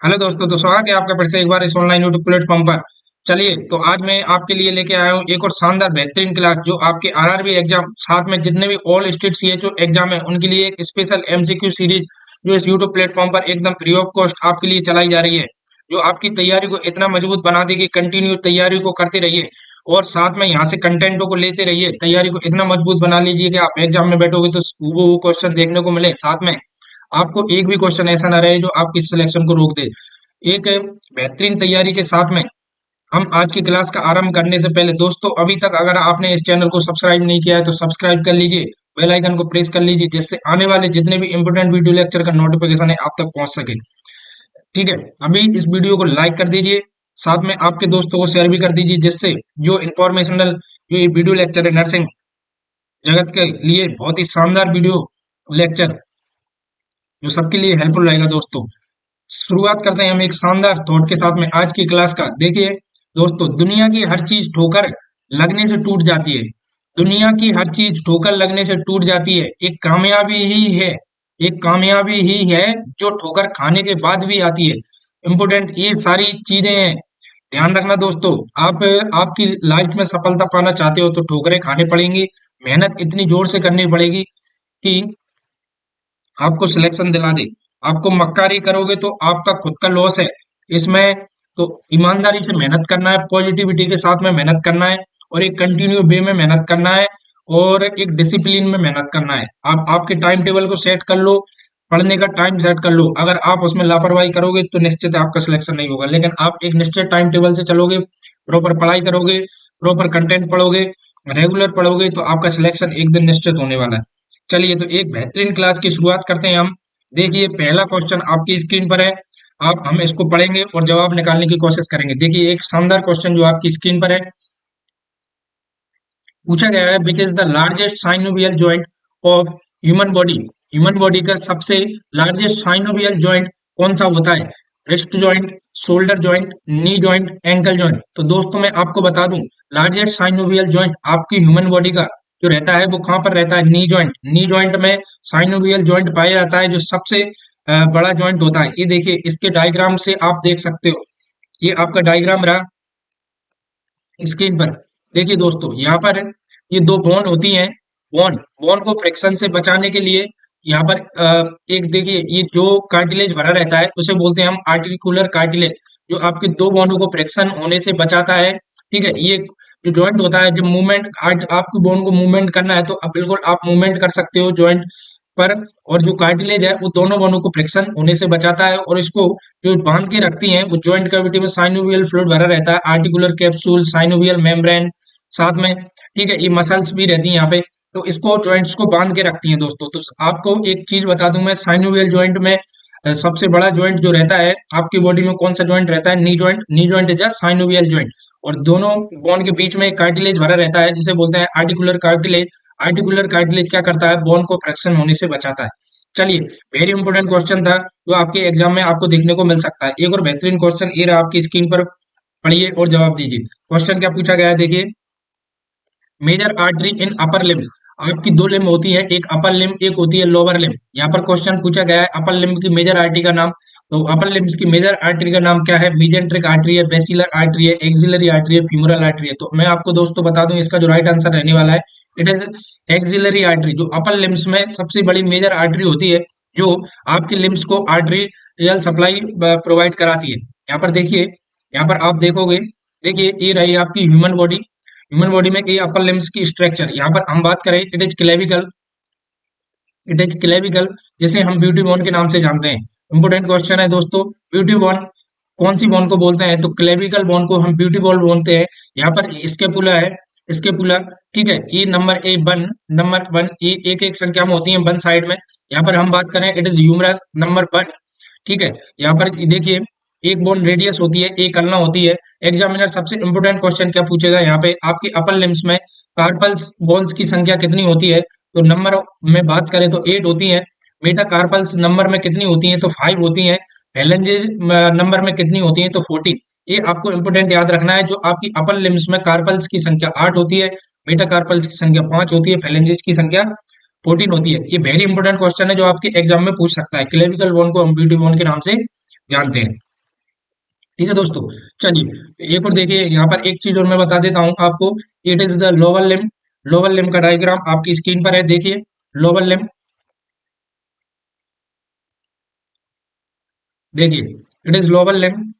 Hello दोस्तों, तो स्वागत है आपका फिर से एक बार इस ऑनलाइन यूट्यूब प्लेटफॉर्म पर। चलिए, तो आज मैं आपके लिए लेके आया हूँ एक और शानदार बेहतरीन क्लास जो आपके आरआरबी एग्जाम साथ में जितने भी ऑल स्टेट सीएचओ एग्जाम है उनके लिए एक स्पेशल एमसीक्यू सीरीज जो इस यूट्यूब प्लेटफॉर्म पर एकदम फ्री ऑफ कॉस्ट आपके लिए चलाई जा रही है, जो आपकी तैयारी को इतना मजबूत बना देगी। कंटिन्यू तैयारी को करते रहिए और साथ में यहाँ से कंटेंटों को लेते रहिए। तैयारी को इतना मजबूत बना लीजिए कि आप एग्जाम में बैठोगे तो वो क्वेश्चन देखने को मिले, साथ में आपको एक भी क्वेश्चन ऐसा ना रहे जो आपकी सिलेक्शन को रोक दे। एक बेहतरीन तैयारी के साथ में हम आज की क्लास का आरंभ करने से पहले दोस्तों, अभी तक अगर आपने इस चैनल को सब्सक्राइब नहीं किया है तो सब्सक्राइब कर लीजिए, बेल आइकन को प्रेस कर लीजिए, जिससे आने वाले जितने भी इंपोर्टेंट वीडियो लेक्चर का नोटिफिकेशन है आप तक पहुंच सके। ठीक है, अभी इस वीडियो को लाइक कर दीजिए, साथ में आपके दोस्तों को शेयर भी कर दीजिए, जिससे जो इंफॉर्मेशनल जो ये वीडियो लेक्चर है नर्सिंग जगत के लिए बहुत ही शानदार वीडियो लेक्चर जो सबके लिए हेल्पफुल रहेगा। दोस्तों, शुरुआत करते हैं हम एक शानदार थॉट के साथ में आज की क्लास का। देखिए दोस्तों, दुनिया की हर चीज ठोकर लगने से टूट जाती है। दुनिया की हर चीज ठोकर लगने से टूट जाती है। एक कामयाबी ही है जो ठोकर खाने के बाद भी आती है। इंपोर्टेंट ये सारी चीजें हैं, ध्यान रखना दोस्तों। आप आपकी लाइफ में सफलता पाना चाहते हो तो ठोकरें खाने पड़ेंगी, मेहनत इतनी जोर से करनी पड़ेगी कि आपको सिलेक्शन दिला दे। आपको मक्कारी करोगे तो आपका खुद का लॉस है इसमें। तो ईमानदारी से मेहनत करना है, पॉजिटिविटी के साथ में मेहनत करना है और एक कंटिन्यू वे में मेहनत करना है और एक डिसिप्लिन में मेहनत करना है। आप आपके टाइम टेबल को सेट कर लो, पढ़ने का टाइम सेट कर लो। अगर आप उसमें लापरवाही करोगे तो निश्चित आपका सिलेक्शन नहीं होगा, लेकिन आप एक निश्चित टाइम टेबल से चलोगे, प्रॉपर पढ़ाई करोगे, प्रॉपर कंटेंट पढ़ोगे, रेगुलर पढ़ोगे तो आपका सिलेक्शन एक दिन निश्चित होने वाला है। चलिए, तो एक बेहतरीन क्लास की शुरुआत करते हैं हम। देखिए, पहला क्वेश्चन आपकी स्क्रीन पर है। आप हम इसको पढ़ेंगे और जवाब निकालने की कोशिश करेंगे। देखिए, एक शानदार क्वेश्चन जो आपकी स्क्रीन पर है, पूछा गया है which is the largest synovial joint of human body. Human body का सबसे लार्जेस्ट साइनोवियल जॉइंट कौन सा होता है? Wrist joint, shoulder joint, knee joint, ankle joint. तो दोस्तों, मैं आपको बता दूं, लार्जेस्ट साइनोवियल जॉइंट आपकी ह्यूमन बॉडी का जो रहता है वो कहाँ पर रहता है? Knee joint. नी जॉइंट में साइनोवियल जॉइंट पाया जाता है, जो सबसे बड़ा जॉइंट होता है। ये देखिए, इसके डायग्राम से आप देख सकते हो। ये आपका डायग्राम रहा स्क्रीन पर। देखिए दोस्तों, यहाँ पर ये दो बोन होती हैं। बोन बोन को फ्रिक्शन से बचाने के लिए यहाँ पर एक देखिए, ये जो कार्टिलेज भरा रहता है उसे बोलते हैं हम आर्टिकुलर कार्टिलेज, जो आपके दो बोनों को फ्रिक्शन होने से बचाता है। ठीक है, ये जो जॉइंट होता है, जब मूवमेंट आपकी बोन को मूवमेंट करना है तो अब बिल्कुल आप मूवमेंट कर सकते हो जॉइंट पर। और जो कार्टिलेज है वो दोनों बोनों को फ्रिक्शन होने से बचाता है और इसको जो बांध के रखती हैं वो जॉइंट कैविटी में साइनोवियल फ्लूइड भरा रहता है, आर्टिकुलर कैप्सूल, साइनोवियल मेम्ब्रेन, साथ में ठीक है ये मसल्स भी रहती हैं यहाँ पे। तो इसको जॉइंट्स को बांध के रखती हैं दोस्तों। तो आपको एक चीज बता दूं मैं, साइनोवियल जॉइंट में सबसे बड़ा जॉइंट जो रहता है आपकी बॉडी में, कौन सा जॉइंट रहता है? Knee joint. Knee joint is a synovial joint. और दोनों बोन के बीच में एक कार्टिलेज भरा रहता है जिसे बोलते हैं आर्टिकुलर कार्टिलेज। आर्टिकुलर कार्टिलेज क्या करता है? बोन को फ्रैक्शन होने से बचाता है। चलिए, वेरी इंपॉर्टेंट क्वेश्चन था जो आपके एग्जाम में आपको देखने को मिल सकता है। एक और बेहतरीन क्वेश्चन ये रहा आपकी स्क्रीन पर, पढ़िए और जवाब दीजिए। क्वेश्चन क्या पूछा गया है, देखिए। Major artery in upper limbs. आपकी दो लिम्ब होती है, एक अपर लिम्ब, एक होती है लोअर लिम्ब। यहाँ पर क्वेश्चन पूछा गया है अपर लिम्ब की मेजर आर्टरी का नाम। तो अपर लिम्स की मेजर आर्टरी का नाम क्या है? मीजेंट्रिक आर्टरी है, बेसिलर आर्टरी है, एक्सिलरी आर्टरी है, फीमोरल आर्टरी है। तो मैं आपको दोस्तों बता दूं, इसका जो राइट आंसर रहने वाला है, इट इज एक्सिलरी आर्टरी। जो अपर लिम्स में सबसे बड़ी मेजर आर्टरी होती है, जो आपके लिम्स को आर्टरीयल सप्लाई प्रोवाइड कराती है। यहाँ पर देखिए, यहाँ पर आप देखोगे, देखिए ये रही आपकी ह्यूमन बॉडी। ह्यूमन बॉडी में ये अपर लिम्स की स्ट्रक्चर। यहाँ पर हम बात करें, it is clavicle. It is clavicle, जिसे हम ब्यूटी बोन के नाम से जानते हैं। इंपोर्टेंट क्वेश्चन है दोस्तों, ब्यूटी बोन कौन सी बोन को बोलते हैं? तो क्लेविकल बोन को हम ब्यूटी बोन बोलते हैं। यहाँ पर स्केपुला है, स्केपुला। ठीक है, ये number A one, number one, ये एक एक संख्या में होती है वन साइड में। यहाँ पर हम बात करें, it is humerus number one. ठीक है, यहाँ पर देखिए, एक बोन रेडियस होती है, एक अल्ना होती है। एग्जामिनर सबसे इंपोर्टेंट क्वेश्चन क्या पूछेगा यहाँ पे, आपकी अपर लिम्स में कार्पल्स बोन्स की संख्या कितनी होती है? तो नंबर में बात करें तो 8 होती है। मेटा कार्पल्स नंबर में कितनी होती है? तो 5 होती है। फेलेंजेस नंबर में कितनी होती है? तो 14। ये आपको इंपोर्टेंट याद रखना है। जो आपकी अपर लिम्स में कार्पल्स की संख्या 8 होती है, मेटा कार्पल्स की संख्या 5 होती है, फेलेंजेस की संख्या 14 होती है। ये वेरी इंपॉर्टेंट क्वेश्चन है जो आपके एग्जाम में पूछ सकता है। क्लेविकल बोन को हम ब्यूटी बोन के नाम से जानते हैं। ठीक है दोस्तों। चलिए एक और देखिए, यहाँ पर एक चीज और मैं बता देता हूँ आपको। It is the lower limb. Lower limb का डायग्राम आपकी स्क्रीन पर है, देखिए। लोअर लिम्ब, देखिए, it is lower limb,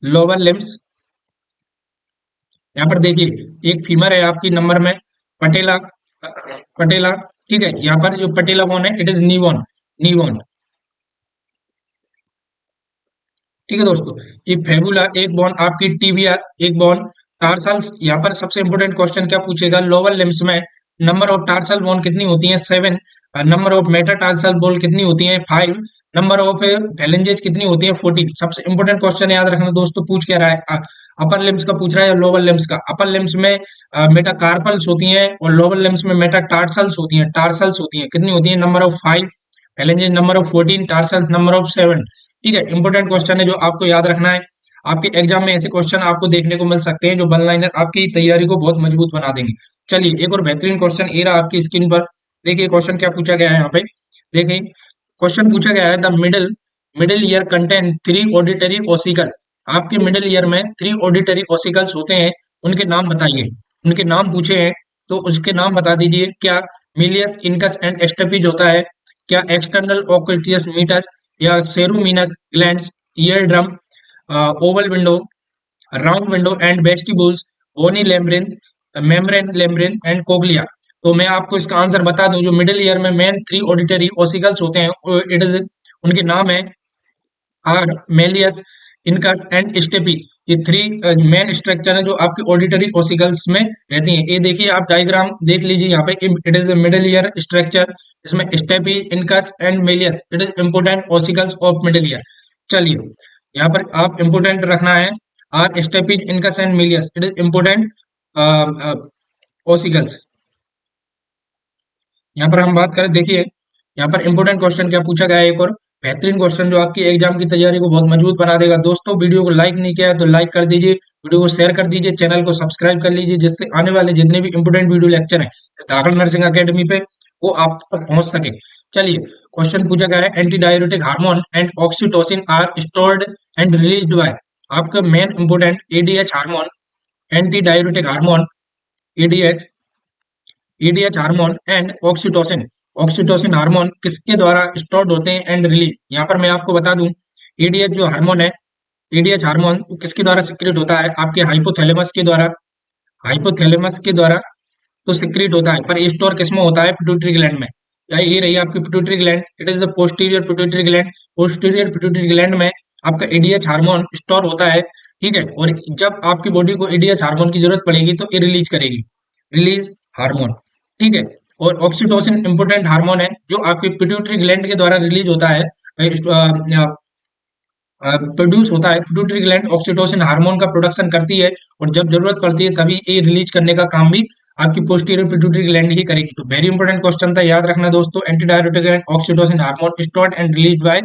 lower limbs. यहाँ पर देखिए एक फीमर है आपकी नंबर में, पटेला, पटेला। ठीक है, यहाँ पर जो पटेला बोन है, it is knee bone, knee bone. ठीक है दोस्तों। ये फेबुला एक बॉन, आपकी टीबिया एक बॉन, टार्सल्स। यहाँ पर सबसे इंपोर्टेंट क्वेश्चन क्या पूछेगा, लोअर लिम्स में नंबर ऑफ टार्सल बोन कितनी होती है, 7। नंबर ऑफ मेटाटार्सल बोन कितनी होती है, 5। नंबर ऑफ फैलेंजेस कितनी होती है, 14। सबसे इंपोर्टेंट क्वेश्चन याद रखना दोस्तों, पूछ क्या रहा है, अपर लिम्स का पूछ रहा है या लोअर लिम्स का। अपर लिम्स में मेटाकार्पल्स होती हैं और लोअर लिम्स में मेटाटार्सल्स होती हैं, टार्सल्स होती हैं, कितनी होती है, number of 5, phalanges number of 14, tarsals number of 7। ठीक है, इंपॉर्टेंट क्वेश्चन है जो आपको याद रखना है। आपके एग्जाम में ऐसे क्वेश्चन आपको देखने को मिल सकते हैं जो वन लाइनर आपकी तैयारी को बहुत मजबूत बना देंगे। चलिए एक और बेहतरीन क्वेश्चन ए रहा आपकी स्क्रीन पर। देखिए क्वेश्चन क्या पूछा गया है यहाँ पे। देखिए क्वेश्चन पूछा गया है, the middle middle ear contain 3 auditory ossicles. आपके मिडिल ईयर में 3 ऑडिटरी ओसिकल्स होते हैं, उनके नाम बताइए। उनके नाम पूछे हैं, तो उसके नाम बता दीजिए। क्या मिलियस, इनकस एंड एस्टेपिज होता है, क्या एक्सटर्नल ऑक्यूटियस मीटस, या ceruminous glands, ear drum, oval window, round window and vestibules, bony labyrinth, membrane labyrinth and cochlea. तो मैं आपको इसका आंसर बता दूं, जो मिडिल ईयर में मेन 3 ऑडिटरी ओसिकल्स होते हैं, इट इज, उनके नाम है are malleus, incus and stapes. ये 3 मेन स्ट्रक्चर है जो आपके ऑडिटरी ओसिकल्स में रहती हैं। ये देखिए आप डायग्राम देख लीजिए यहाँ पे, it is middle ear structure, इसमें stapes, incus and malleus, it is important ossicles of middle ear. चलिए यहाँ पर आप इंपोर्टेंट रखना है, are stapes, incus and malleus, it is important ossicles. यहाँ पर हम बात करें, देखिए यहाँ पर इंपोर्टेंट क्वेश्चन क्या पूछा गया है, एक और बेहतरीन क्वेश्चन जो आपकी एग्जाम की तैयारी को बहुत मजबूत बना देगा। दोस्तों वीडियो को लाइक नहीं किया है तो लाइक कर दीजिए, वीडियो को शेयर कर दीजिए, चैनल को सब्सक्राइब कर लीजिए, जिससे आने वाले जितने भी इंपोर्टेंट वीडियो लेक्चर हैं इस दाखल नर्सिंग अकेडमी पे, वो आप तक पहुंच सके। चलिए क्वेश्चन पूछा गया है, anti diuretic hormone and oxytocin are stored and released by. आपका main important ADH hormone, anti diuretic hormone, ADH, EDH hormone and oxytocin, oxytocin hormone किसके द्वारा स्टोर्ड होते हैं एंड रिलीज। यहाँ पर मैं आपको बता दूं, ईडीएच जो हार्मोन है, ईडीएच हार्मोन किसके द्वारा सिक्रेट होता है, आपके हाइपोथैलेमस के द्वारा, हाइपोथैलेमस के द्वारा तो सिक्रेट होता है, पर स्टोर किसमें होता है, पिट्यूटरी ग्लैंड में। ये रही आपकी pituitary gland, it is the posterior pituitary gland. Posterior pituitary gland में आपका ईडीएच हार्मोन स्टोर होता है। ठीक है, और जब आपकी बॉडी को ईडीएच हार्मोन की जरूरत पड़ेगी तो ये रिलीज करेगी, रिलीज हार्मोन। ठीक है, और ऑक्सीटोसिन इंपोर्टेंट हार्मोन है जो आपकी पिट्यूटरी ग्लैंड के द्वारा रिलीज होता है, प्रोड्यूस होता है। पिट्यूटरी ग्लैंड ऑक्सीटोसिन हार्मोन का प्रोडक्शन करती है, और जब जरूरत पड़ती है तभी ये रिलीज करने का काम भी आपकी पोस्टीरियर पिट्यूटरी ग्लैंड ही करेगी। तो वेरी इंपॉर्टेंट क्वेश्चन था, याद रखना दोस्तों। Anti diuretic and oxytocin hormone stored and released bye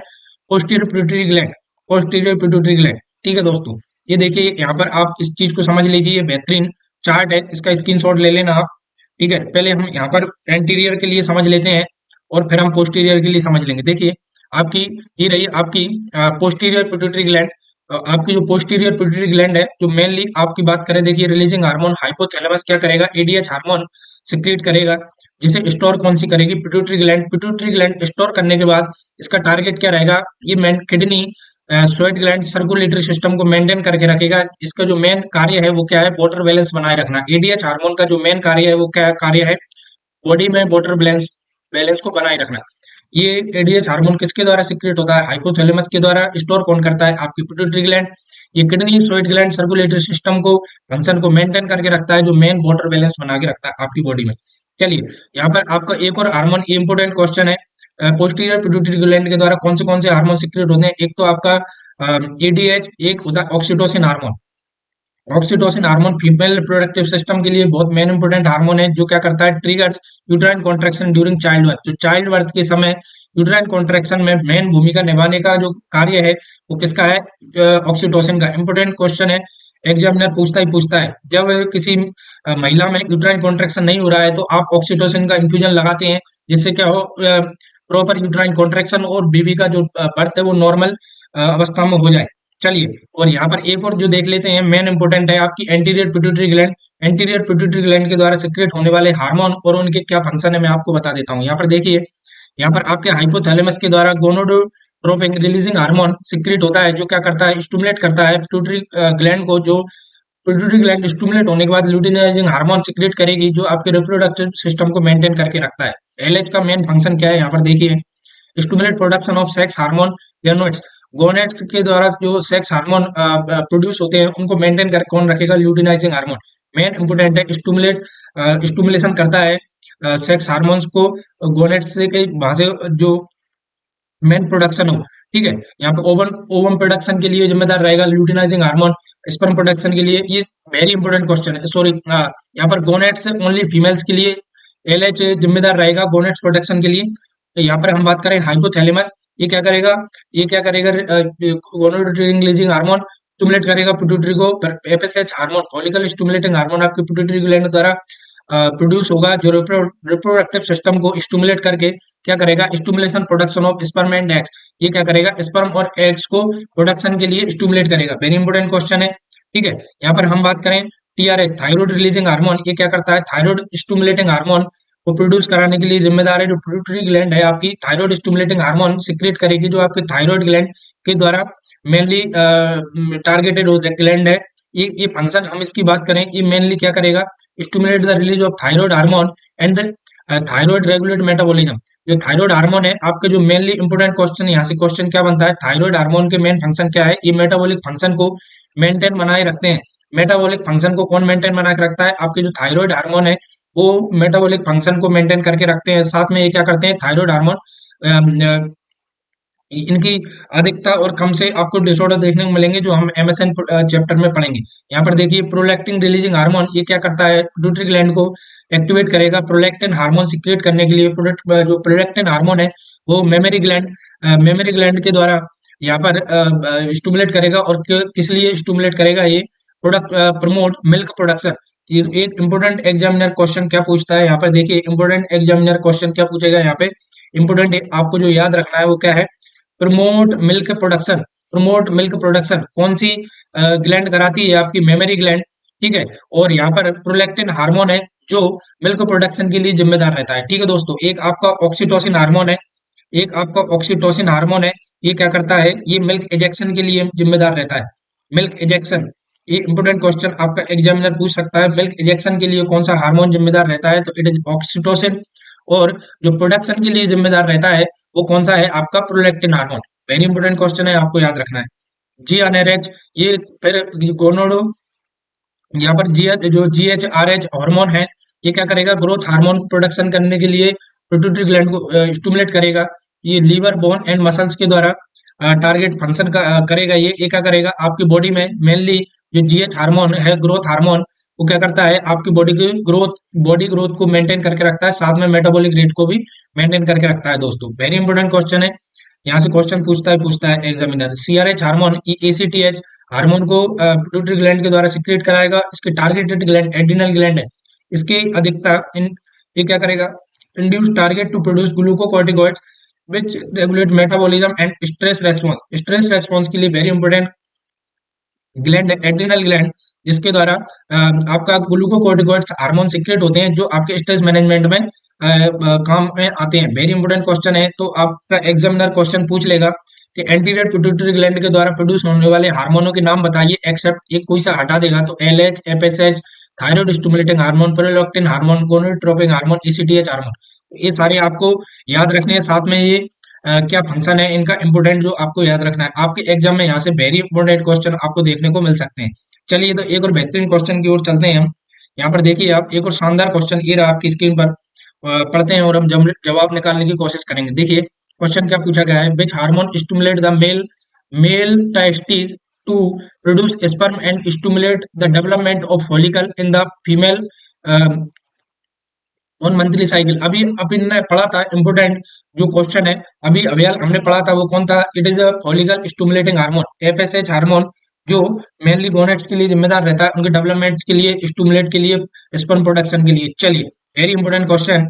posterior pituitary gland, posterior pituitary gland. ठीक है दोस्तों, ये देखिए यहाँ पर आप इस चीज को समझ लीजिए, ये बेहतरीन चार्ट है, इसका स्क्रीनशॉट ले लेना आप। ठीक है, पहले हम यहाँ पर एंटीरियर के लिए समझ लेते हैं और फिर हम पोस्टीरियर के लिए समझ लेंगे। देखिए आपकी, ये रही आपकी पोस्टीरियर पिट्यूटरी ग्लैंड। आपकी जो पोस्टीरियर पिट्यूटरी ग्लैंड है, जो मेनली आपकी बात करें, देखिए रिलीजिंग हार्मोन हाइपोथैलेमस क्या करेगा, एडीएच हार्मोन सिक्रीट करेगा, जिसे स्टोर कौन सी करेगी, pituitary gland. Pituitary gland store करने के बाद इसका टारगेट क्या रहेगा, ये main kidney, sweat gland, circulatory system को मेंटेन करके रखेगा। इसका जो मेन कार्य है वो क्या है, वाटर बैलेंस बनाए रखना। एडीएच हार्मोन का जो मेन कार्य है वो क्या कार्य है, बॉडी में वाटर बैलेंस, बैलेंस को बनाए रखना। ये एडीएच हार्मोन किसके द्वारा सिक्रेट होता है, हाइपोथैलेमस के द्वारा। स्टोर कौन करता है, आपकी पिट्यूटरी ग्लैंड। ये kidney, sweat gland, circulatory system को, फंक्शन को मेंटेन करके रखता है, जो मेन वाटर बैलेंस बना के रखता है आपकी बॉडी में। चलिए यहाँ पर आपका एक और हार्मोन, इंपोर्टेंट क्वेश्चन है, पोस्टीरियर पिट्यूटरी ग्लैंड के द्वारा कौन से हार्मोन सिक्रेट होते हैं। एक तो आपका एडीएच, एक होता है oxytocin hormone. Oxytocin hormone female reproductive system के लिए बहुत मेन इंपोर्टेंट हार्मोन है, जो क्या करता है, triggers uterine contraction during child birth. जो चाइल्ड बर्थ के समय यूट्राइन कॉन्ट्रैक्शन में मेन भूमिका निभाने का जो कार्य है वो किसका है, ऑक्सीटोसिन का। इंपोर्टेंट क्वेश्चन है, एग्जामिनर पूछता है जब किसी महिला में यूट्राइन कॉन्ट्रैक्शन नहीं हो रहा है तो आप ऑक्सीटोसिन का इन्फ्यूजन लगाते हैं, जिससे क्या हो, प्रॉपर यूट्राइन कॉन्ट्रैक्शन और बेबी का जो बर्थ है वो नॉर्मल अवस्था में हो जाए। चलिए, और यहाँ पर एक और जो देख लेते हैं, मेन इंपॉर्टेंट है आपकी anterior pituitary gland. Anterior pituitary gland के द्वारा सिक्रेट होने वाले हार्मोन और उनके क्या फंक्शन है मैं आपको बता देता हूँ। यहाँ पर देखिए, यहाँ पर आपके हाइपोथैलेमस के द्वारा गोनोडोट्रोपिन रिलीजिंग हार्मोन सिक्रेट होता है, जो क्या करता है, स्टिमुलेट करता है पिट्यूटरी ग्लैंड को। जो पिट्यूटरी ग्लैंड स्टिमुलेट होने के बाद ल्यूटिनाइजिंग हार्मोन सिक्रेट करेगी, जो आपके रिप्रोडक्टिव सिस्टम को मेंटेन करके रखता है। एलएच का मेन फंक्शन क्या है, यहाँ पर देखिए, stimulate production of sex hormone gonads. Gonads के द्वारा जो सेक्स हार्मोन प्रोड्यूस होते हैं, उनको मेंटेन कर कौन रखेगा, ल्यूटिनाइजिंग हार्मोन। मेन इंपोर्टेंट है, स्टिमुलेशन करता है सेक्स हार्मोन्स को गोनेट्स से के वहां से जो मेन प्रोडक्शन हो। ठीक है, यहाँ पे ओवन ओवम प्रोडक्शन के लिए जिम्मेदार रहेगा ल्यूटिनाइजिंग हार्मोन। स्पर्म प्रोडक्शन के लिए ये वेरी इंपॉर्टेंट क्वेश्चन है, सॉरी, यहाँ पर गोनेट्स ओनली फीमेल्स के लिए एलएच जिम्मेदार रहेगा गोनेट्स प्रोडक्शन के लिए। तो यहाँ पर हम बात करें हाइपोथैलेमस, ये क्या करेगा, ये क्या करेगा, गोनाडोट्रोपिन हार्मोन स्टिमुलेट करेगा पिट्यूटरी को। FSH hormone, follicle stimulating hormone, आपके पिट्यूटरी ग्लैंड द्वारा प्रोड्यूस होगा, जो रिप्रोडक्टिव सिस्टम को स्टिमुलेट करके क्या करेगा, stimulation production of sperm and eggs. ये क्या करेगा, स्पर्म और एग्स को प्रोडक्शन के लिए स्टिमुलेट करेगा। वेरी इंपॉर्टेंट क्वेश्चन है। ठीक है, यहाँ पर हम बात करें टीआरएच, थायराइड रिलीजिंग हार्मोन, ये क्या करता है, थायराइड स्टिमुलेटिंग हार्मोन को प्रोड्यूस कराने के लिए जिम्मेदार है। जो पिट्यूटरी ग्लैंड है आपकी, थायराइड स्टिमुलेटिंग हार्मोन सिक्रेट करेगी, जो आपके थायराइड ग्लैंड के द्वारा मेनली टारगेटेड ग्लैंड है। ये फंक्शन हम इसकी बात करें, ये मेनली क्या करेगा, stimulate the release of thyroid hormone and thyroid regulate metabolism. जो थायराइड हार्मोन है आपके, जो मेनली इंपोर्टेंट क्वेश्चन, यहाँ से क्वेश्चन क्या बनता है, थायराइड हार्मोन के मेन फंक्शन क्या है, ये मेटाबॉलिक फंक्शन को मेंटेन बनाए रखते हैं। मेटाबॉलिक फंक्शन को कौन मेंटेन बना के रखता है, आपके जो थायराइड हार्मोन है, वो मेटाबॉलिक फंक्शन को मेंटेन करके रखते हैं। साथ में ये क्या करते हैं, थायराइड हार्मोन इनकी अधिकता और कम से आपको डिसऑर्डर देखने को मिलेंगे, जो हम एमएसएन चैप्टर में पढ़ेंगे। यहाँ पर देखिए, प्रोलैक्टिन रिलीजिंग हार्मोन, ये क्या करता है, पिट्यूटरी ग्लैंड को एक्टिवेट करेगा प्रोलैक्टिन हार्मोन सिक्रिएट करने के लिए। जो प्रोलैक्टिन हार्मोन है, वो मेमोरी ग्लैंड के द्वारा यहाँ पर स्टिमुलेट करेगा। और किस लिए स्टिमुलेट करेगा, ये प्रोडक्ट प्रमोट मिल्क प्रोडक्शन। ये एक इंपोर्टेंट एग्जामिनर क्वेश्चन क्या पूछता है, यहाँ पर देखिए, इंपोर्टेंट एग्जामिनर क्वेश्चन क्या पूछेगा, यहाँ पे इंपोर्टेंट आपको जो याद रखना है वो क्या है, promote milk production. Promote milk production कौन सी ग्लैंड कराती है, आपकी मेमोरी ग्लैंड। ठीक है, और यहाँ पर प्रोलैक्टिन हार्मोन है, जो मिल्क प्रोडक्शन के लिए जिम्मेदार रहता है। ठीक है दोस्तों, एक आपका ऑक्सीटोसिन हार्मोन है, एक आपका ऑक्सीटोसिन हार्मोन है, ये क्या करता है, ये मिल्क इजेक्शन के लिए जिम्मेदार रहता है। मिल्क इजेक्शन, ये इंपोर्टेंट क्वेश्चन आपका एग्जामिनर पूछ सकता है, मिल्क इजेक्शन के लिए कौन सा हार्मोन जिम्मेदार रहता है, तो इट इज ऑक्सीटोसिन। और जो प्रोडक्शन के लिए जिम्मेदार रहता है, वो कौन सा है, आपका prolactin hormone. Very important question है, आपको याद रखना है। जीएनआरएच, ये फिर गोनोडो, यहाँ पर जीएचआरएच हार्मोन है, ये क्या करेगा, ग्रोथ हार्मोन प्रोडक्शन करने के लिए पिट्यूटरी ग्लैंड को स्टिमुलेट करेगा। ये लीवर, बोन एंड मसल्स के द्वारा टारगेट फंक्शन करेगा। ये क्या करेगा, आपकी बॉडी में मेनली जो जीएच हार्मोन है, ग्रोथ हार्मोन, वो क्या करता है, आपकी बॉडी ग्रोथ को मेंटेन करके रखता है, साथ में मेटाबॉलिक रेट को भी मेंटेन करके रखता है। दोस्तों, वेरी इंपॉर्टेंट क्वेश्चन है, यहाँ से क्वेश्चन पूछता है examiner. CRH hormone, ACTH hormone को पिट्यूटरी ग्लैंड के द्वारा सिक्रेट कराएगा। इसके टारगेटेड ग्लैंड एड्रिनल ग्लैंड है, इसकी अधिकता ये क्या करेगा, induce target to produce glucocorticoids which regulate metabolism and stress response. Stress response के लिए very important gland adrenal gland, जिसके द्वारा आपका ग्लूकोकॉर्टिकॉइड्स हार्मोन सिक्रेट होते हैं, जो आपके स्ट्रेस मैनेजमेंट में काम में आते हैं। वेरी इंपॉर्टेंट क्वेश्चन है, तो आपका एग्जामिनर क्वेश्चन पूछ लेगा कि एंटीरियर पिट्यूटरी ग्लैंड के द्वारा प्रोड्यूस होने वाले हार्मोनों के नाम बताइए, एक्सेप्ट, एक कोई सा हटा देगा, तो LH, FSH, thyroid stimulating hormone, prolactin hormone, gonadotropin hormone, ACTH hormone. ये सारे आपको याद रखने हैं। साथ में ये क्या फंक्शन है इनका, इंपोर्टेंट जो आपको याद रखना है। आपके एग्जाम में यहाँ से वेरी इंपोर्टेंट क्वेश्चन आपको देखने को मिल सकते हैं। चलिए, तो एक और बेहतरीन क्वेश्चन की ओर चलते हैं हम। यहाँ पर देखिए, आप एक और शानदार क्वेश्चन ये रहा आपकी स्क्रीन पर, पढ़ते हैं और हम जवाब निकालने की कोशिश करेंगे। देखिए, क्वेश्चन क्या पूछा गया है, which hormone stimulate the male testis to produce sperm and stimulate the development of follicle in the female on monthly cycle. अभी ने पढ़ा था, इंपोर्टेंट जो क्वेश्चन है, अभी हमने पढ़ा था, वो कौन था, it is a follicle stimulating hormone, FSH hormone, जो मेनली गोनेट्स के लिए जिम्मेदार रहता है, उनके डेवलपमेंट्स के लिए, स्टिमुलेट के लिए, स्पर्म प्रोडक्शन के लिए। चलिए, वेरी इंपॉर्टेंट क्वेश्चन,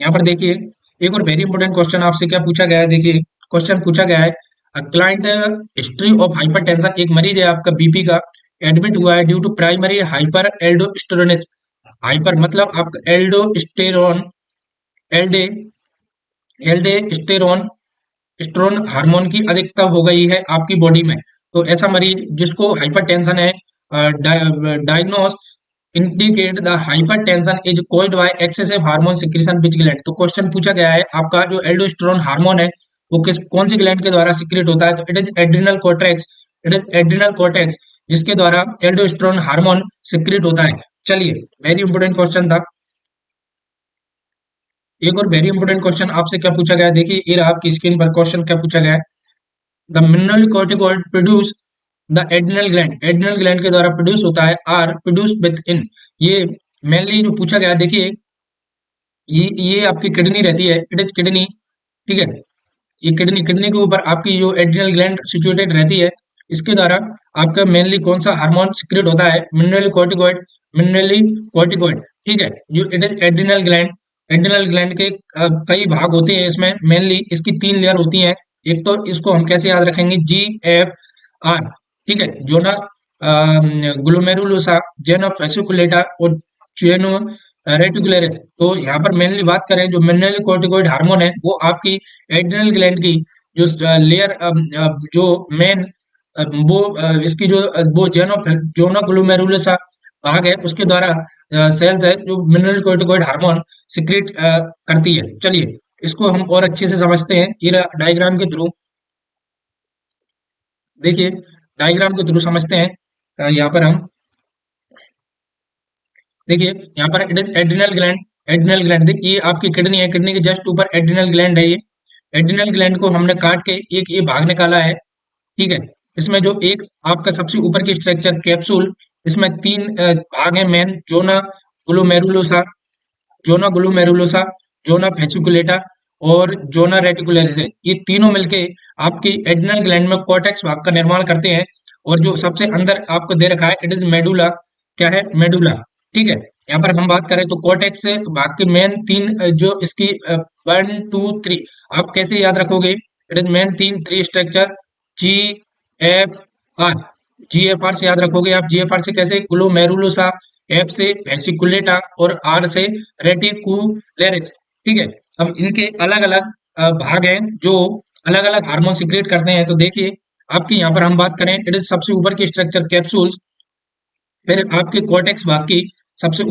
यहाँ पर देखिए, एक और वेरी इंपॉर्टेंट क्वेश्चन आपसे क्या पूछा गया है। देखिए, क्वेश्चन पूछा गया है, क्लाइंट हिस्ट्री ऑफ हाइपरटेंशन, एक मरीज है आपका बीपी का, एडमिट हुआ है due to primary hyper aldosteronism. Hyper मतलब आपका एल्डोस्टेरोन, एल्डे एल्डेस्टेरोन स्टेरोन हार्मोन की अधिकता हो गई है आपकी बॉडी में। तो ऐसा मरीज जिसको हाइपरटेंशन है, diagnose indicate the hypertension is caused by excessive hormone secretion which gland. तो क्वेश्चन पूछा गया है आपका जो एल्डोस्टेरोन हार्मोन है वो कौन सी ग्लैंड के द्वारा सिक्रेट होता है, तो it is adrenal cortex, it is adrenal cortex जिसके द्वारा एल्डोस्टेरोन हार्मोन सिक्रेट होता है। चलिए, वेरी इंपॉर्टेंट क्वेश्चन था। एक और वेरी इंपॉर्टेंट क्वेश्चन आपसे क्या पूछा गया है, देखिए ये रहा आपकी स्क्रीन पर क्वेश्चन क्या पूछा गया है। The mineral corticoid produce the adrenal gland, adrenal gland के द्वारा प्रोड्यूस होता है, आर प्रोड्यूस विद इन। ये मेनली जो पूछा गया है, देखिए ये आपकी किडनी रहती है, इट इज किडनी, ठीक है। ये किडनी, किडनी के ऊपर आपकी जो एड्रिनल ग्लैंड सिचुएटेड रहती है, इसके द्वारा आपका मेनली कौन सा हार्मोन सिक्रेट होता है, मिनरली कॉर्टिकॉइड, मिनरली कॉर्टिकॉइड, ठीक है। जो it is adrenal gland, adrenal gland के कई भाग होते हैं इसमें, मेनली इसकी 3 लेयर होती हैं। एक तो इसको हम कैसे याद रखेंगे, GFR, ठीक है, जोना ग्लोमेरुलोसा, जेनो फेसिकुलेटा और चेनो रेटिकुलरिस। तो यहाँ पर मेनली बात करें, जो मिनरल कॉर्टिकॉइड हार्मोन है वो आपकी एड्रिनल ग्लैंड की जो लेयर, जो मेन वो इसकी जो वो जोनो ग्लोमेरुलोसा भाग है उसके द्वारा सेल्स है जो मिनरल कॉर्टिकॉइड हार्मोन सिक्रेट करती है। चलिए इसको हम और अच्छे से समझते हैं, ये डायग्राम के थ्रू, देखिए डायग्राम के थ्रू समझते हैं। यहाँ पर हम देखिए, यहाँ पर it is adrenal gland, adrenal gland देखिए ये आपकी किडनी है, किडनी के जस्ट ऊपर एड्रिनल ग्लैंड है। ये एड्रिनल ग्लैंड को हमने काट के एक ये भाग निकाला है, ठीक है। इसमें जो एक आपका सबसे ऊपर की स्ट्रक्चर कैप्सूल, इसमें 3 भाग है main, zona glomerulosa, zona glomerulosa, zona fasciculata और जोना रेटिकुलरिस। ये तीनों मिलके आपकी एड्रिनल ग्लैंड में कॉर्टेक्स भाग का निर्माण करते हैं। और जो सबसे अंदर आपको दे रखा है, इट इज मेडुला, क्या है, मेडुला, ठीक है। यहाँ पर हम बात करें तो कॉर्टेक्स भाग के मेन 3 जो इसकी 1 2 3 आप कैसे याद रखोगे, it is main 3 structure, GFR, GFR से याद रखोगे आप। GFR से कैसे, ग्लोमेरुलोसा, F से वेसिकुलेटा और R से रेटिकुलेरिस, ठीक है। अब इनके अलग अलग भाग हैं जो अलग अलग हार्मोन सिक्रेट करते हैं। तो देखिए आपकी यहाँ पर हम बात करें, इट इज सबसे ऊपर की स्ट्रक्चर कैप्सूल, फिर आपके कॉर्टेक्स भाग की सबसे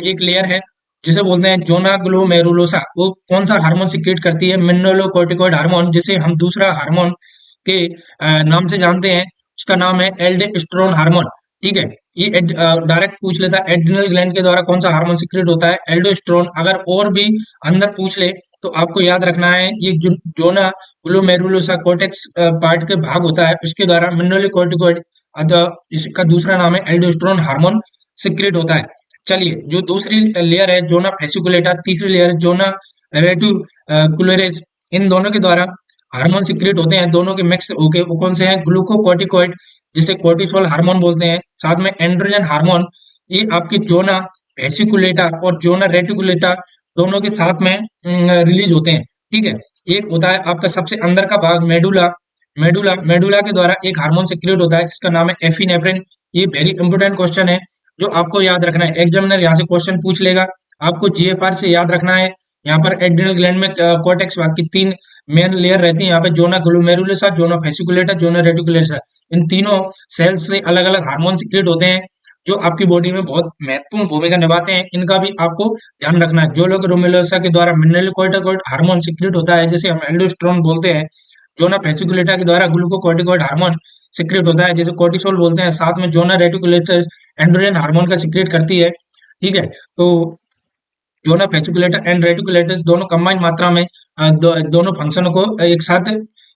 एक लेयर है जिसे बोलते हैं जोना ग्लोमेरुलोसा। वो कौन सा हार्मोन सिक्रेट करती है, मिनरलोकॉर्टिकॉइड हार्मोन, जिसे हम दूसरा हार्मोन के नाम से जानते हैं, उसका नाम है एल्डोस्टेरोन हार्मोन, ठीक है। ये डायरेक्ट पूछ लेता है एड्रिनल ग्लैंड के द्वारा कौन सा हार्मोन सिक्रेट होता है, एल्डोस्टेरोन। अगर और भी अंदर पूछ ले तो आपको याद रखना है ये जो जोना ग्लोमेरुलोसा कॉर्टेक्स पार्ट के भाग होता है उसके द्वारा मिनरलोकॉर्टिकॉइड, इसका दूसरा नाम है एल्डोस्टेरोन हार्मोन सिक्रेट होता है। चलिए, जो दूसरी लेयर है जोना फेसिकुलेटा, तीसरी लेयर है जोना रेटिकुलरिस, इन दोनों के द्वारा हार्मोन सिक्रेट होते हैं। दोनों के मिक्स होके वो कौन से हैं, ग्लूकोकॉर्टिकॉइड जिसे कोर्टिसोल हार्मोन बोलते हैं, साथ में एंड्रोजन हार्मोन। ये आपकी जोना वेसिकुलेटा और जोना रेटिकुलेटा दोनों के साथ में रिलीज होते हैं, ठीक है। एक होता है आपका सबसे अंदर का भाग मेडुला, मेडुला के द्वारा एक हार्मोन सिक्रेट होता है जिसका नाम है एफिनेफ्रिन। ये वेरी इंपॉर्टेंट क्वेश्चन है जो आपको याद रखना है, एग्जामिनर यहाँ से क्वेश्चन पूछ लेगा। आपको GFR से याद रखना है। यहाँ पर एड्रिनल ग्लैंड में कॉर्टेक्स भाग की 3 मेन लेयर रहती है, यहाँ पे zona glomerulosa, zona fasciculata, zona reticularis. इन तीनों सेल्स से अलग अलग हार्मोन सिक्रेट होते हैं जो आपकी बॉडी में बहुत महत्वपूर्ण भूमिका निभाते हैं। इनका भी आपको ध्यान रखना है। जो लोग ग्लोमेरुलोसा के द्वारा मिनरलोकॉर्टिकॉइड हार्मोन सिक्रेट होता है जिसे हम एल्डोस्टेरोन बोलते हैं, जोना फेसिकुलेटा के द्वारा ग्लूकोकॉर्टिकॉइड हार्मोन सिक्रेट होता है जिसे कोर्टिसोल बोलते हैं, साथ में जोना रेटिकुलेटस एंड्रोजन हार्मोन का सिक्रेट करती है, ठीक है। तो जोना फेसिकुलेटा एंड रेटिकुलेटस दोनों कंबाइन मात्रा में दोनों फंक्शन को एक साथ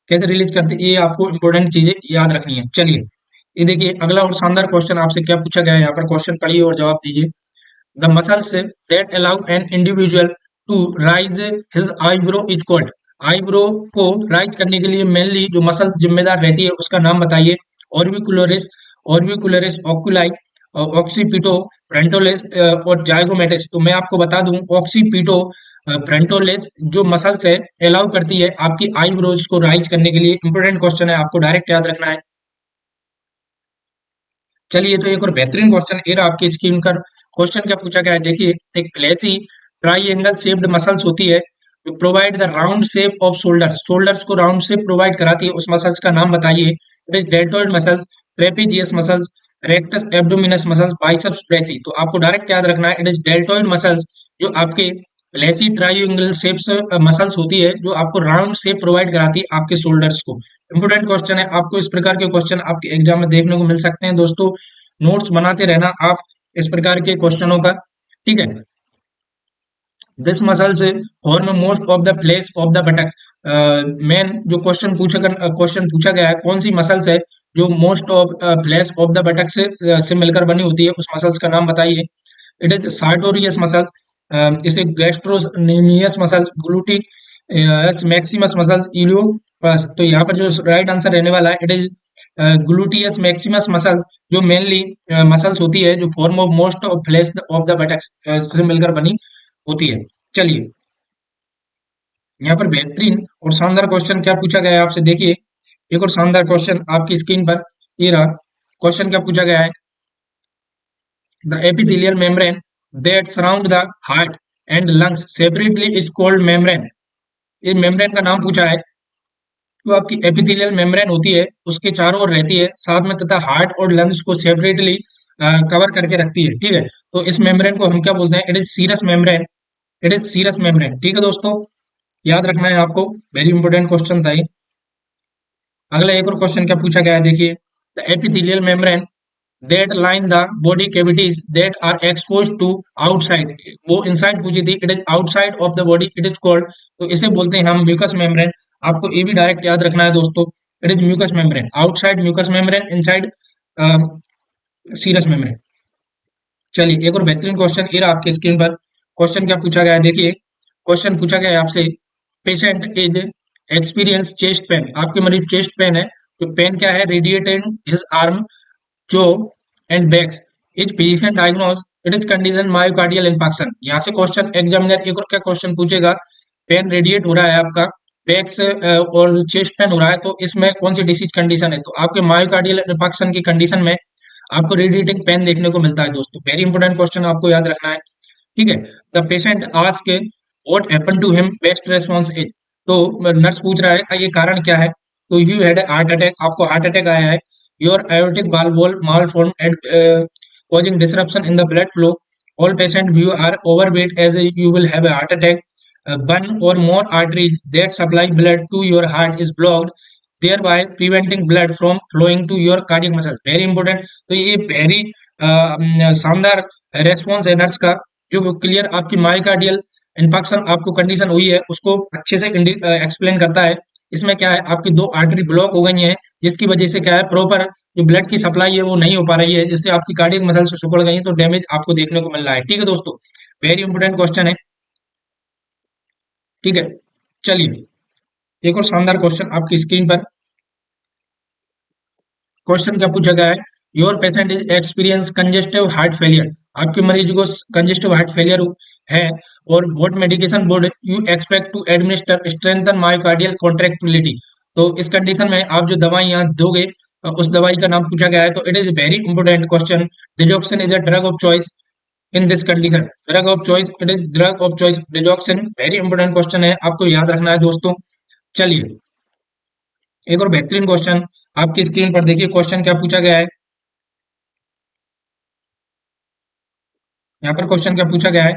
कैसे रिलीज करते हैं, ये आपको इंपॉर्टेंट चीजें याद रखनी है। चलिए ये देखिए अगला और शानदार क्वेश्चन आपसे क्या पूछा गया है, यहाँ पर क्वेश्चन पढ़िए और जवाब दीजिए। The muscles that allow an individual to raise his eyebrow is called. Eyebrow को राइज करने के लिए मेनली जो मसल्स जिम्मेदार रहती है उसका नाम बताइए। ऑर्बिकुलरिस, ऑर्बिकुलरिस ऑक्यूलाई, ऑक्सीपिटो, फ्रंटोलिस और जाइगोमेटिस। तो मैं आपको बता दूं ऑक्सीपिटो फ्रंटोलेस जो मसल्स है अलाउ करती है आपकी आईब्रोज को राइज करने के लिए। इंपॉर्टेंट क्वेश्चन है, आपको डायरेक्ट याद रखना है। चलिए, तो एक और बेहतरीन क्वेश्चन ये रहा आपकी स्क्रीन पर। क्वेश्चन क्या पूछा गया है, देखिए। एक फ्लैसी ट्राइएंगल शेप्ड मसल्स होती है, provide the round shape of shoulders, shoulders को राउंड शेप प्रोवाइड कराती है, उस मसल्स का नाम बताइए। It is deltoid muscles, trapezius muscles, rectus abdominis muscles, biceps brachii. तो आपको डायरेक्ट याद रखना है, इट इज डेल्टॉइड मसल्स, जो आपके फ्लैसी ट्राइएंगल शेप्स मसल्स होती है, जो आपको राउंड शेप प्रोवाइड कराती है आपके शोल्डर्स को। इंपोर्टेंट क्वेश्चन है, आपको इस प्रकार के क्वेश्चन आपके एग्जाम में देखने को मिल सकते हैं दोस्तों। नोट्स बनाते रहना आप इस प्रकार के क्वेश्चनों का, ठीक है। This muscles form most of the place of the buttocks. Main जो क्वेश्चन पूछा गया है, कौन सी मसल्स है जो most of place of the buttock से मिलकर बनी होती है, उस मसल्स का नाम बताइए। इट इज सार्टोरियस मसल्स, इसे gastrocnemius muscles, gluteus maximus muscles, ilio. बस, तो यहाँ पर जो राइट आंसर रहने वाला है, it is gluteus maximus muscles, जो मेनली मसल्स होती है जो form of most of flesh of the buttocks से मिलकर बनी होती है। चलिए, यहाँ पर बेहतरीन और शानदार क्वेश्चन क्या पूछा गया है आपसे, देखिए। एक और शानदार क्वेश्चन आपकी स्क्रीन पर ये रहा। क्वेश्चन क्या पूछा गया है, the epithelial membrane that surround the heart and lungs separately is called membrane. ये मेम्ब्रेन का नाम पूछा है, जो आपकी एपिथेलियल मेम्ब्रेन होती है उसके चारों ओर रहती है साथ में, तथा हार्ट और लंग्स को सेपरेटली कवर करके रखती है, ठीक है। तो इस मेम्ब्रेन को हम क्या बोलते हैं, it is serous membrane, it is serous membrane, ठीक है दोस्तों। याद रखना है आपको, वेरी इंपॉर्टेंट क्वेश्चन था ये। अगला एक और क्वेश्चन क्या पूछा गया है, देखिए। The epithelial membrane that line the body cavities that are exposed to outside, वो इनसाइड पूछी थी, it is outside of the body, it is called, तो इसे बोलते हैं हम म्यूकस मेम्ब्रेन। आपको ये भी डायरेक्ट याद रखना है दोस्तों, it is mucous membrane, outside mucous membrane, inside serous membrane. चलिए, एक और बेहतरीन क्वेश्चन ये रहा आपकी स्क्रीन पर। क्वेश्चन क्या पूछा गया है, देखिए। क्वेश्चन पूछा गया है आपसे, patient is experience chest pain, आपके मरीज चेस्ट पेन है, तो पेन क्या है, radiated his arm, jaw and backs, is physician diagnose it is condition myocardial infarction. यहाँ से क्वेश्चन एग्जामिनर एक और क्या क्वेश्चन पूछेगा, पेन रेडिएट हो रहा है आपका, बैक्स और चेस्ट पेन हो रहा है, तो इसमें कौन सी डिसीज कंडीशन है, तो आपके मायोकार्डियल इंफाक्शन की कंडीशन में आपको रेडिएटिंग पेन देखने को मिलता है दोस्तों। वेरी इंपॉर्टेंट क्वेश्चन आपको याद रखना है, ठीक है। The patient ask what happened to him, best response is, तो नर्स पूछ रहा है ये कारण क्या है, तो यू हैड हार्ट अटैक, आपको हार्ट अटैक आया है। Your aortic valve malformed and causing disruption in the blood flow. All patient view are overweight as you will have a heart attack. One or more arteries that supply blood to your heart is blocked, thereby preventing blood from flowing to your cardiac muscle. Very important. तो ये very शानदार response है nurse का, जो clear आपकी myocardial infection आपको condition हुई है उसको अच्छे से एक्सप्लेन करता है। इसमें क्या है, आपकी दो आर्टरी ब्लॉक हो गई हैं, जिसकी वजह से क्या है, प्रॉपर जो ब्लड की सप्लाई है वो नहीं हो पा रही है, जिससे आपकी कार्डियक मसल से सिकुड़ गई है, तो डैमेज आपको देखने को मिल रहा है, ठीक है दोस्तों। वेरी इंपोर्टेंट क्वेश्चन है, ठीक है। चलिए, एक और शानदार क्वेश्चन आपकी स्क्रीन पर। क्वेश्चन क्या पूछा गया है, your patient is experience congestive heart failure, आपके मरीज को कंजेस्टिव हार्ट फेलियर है, और what medication would you expect to administer strengthen myocardial contractility. तो इस कंडीशन में आप जो दवाई यहाँ दोगे, उस दवाई का नाम पूछा गया है, तो it is very important question. Digoxin is a drug of choice in this condition, drug of choice, it is drug of choice digoxin. Very important question है, आपको याद रखना है दोस्तों। चलिए, एक और बेहतरीन क्वेश्चन आपकी स्क्रीन पर देखिए। क्वेश्चन क्या पूछा गया है, यहाँ पर क्वेश्चन क्या पूछा गया है,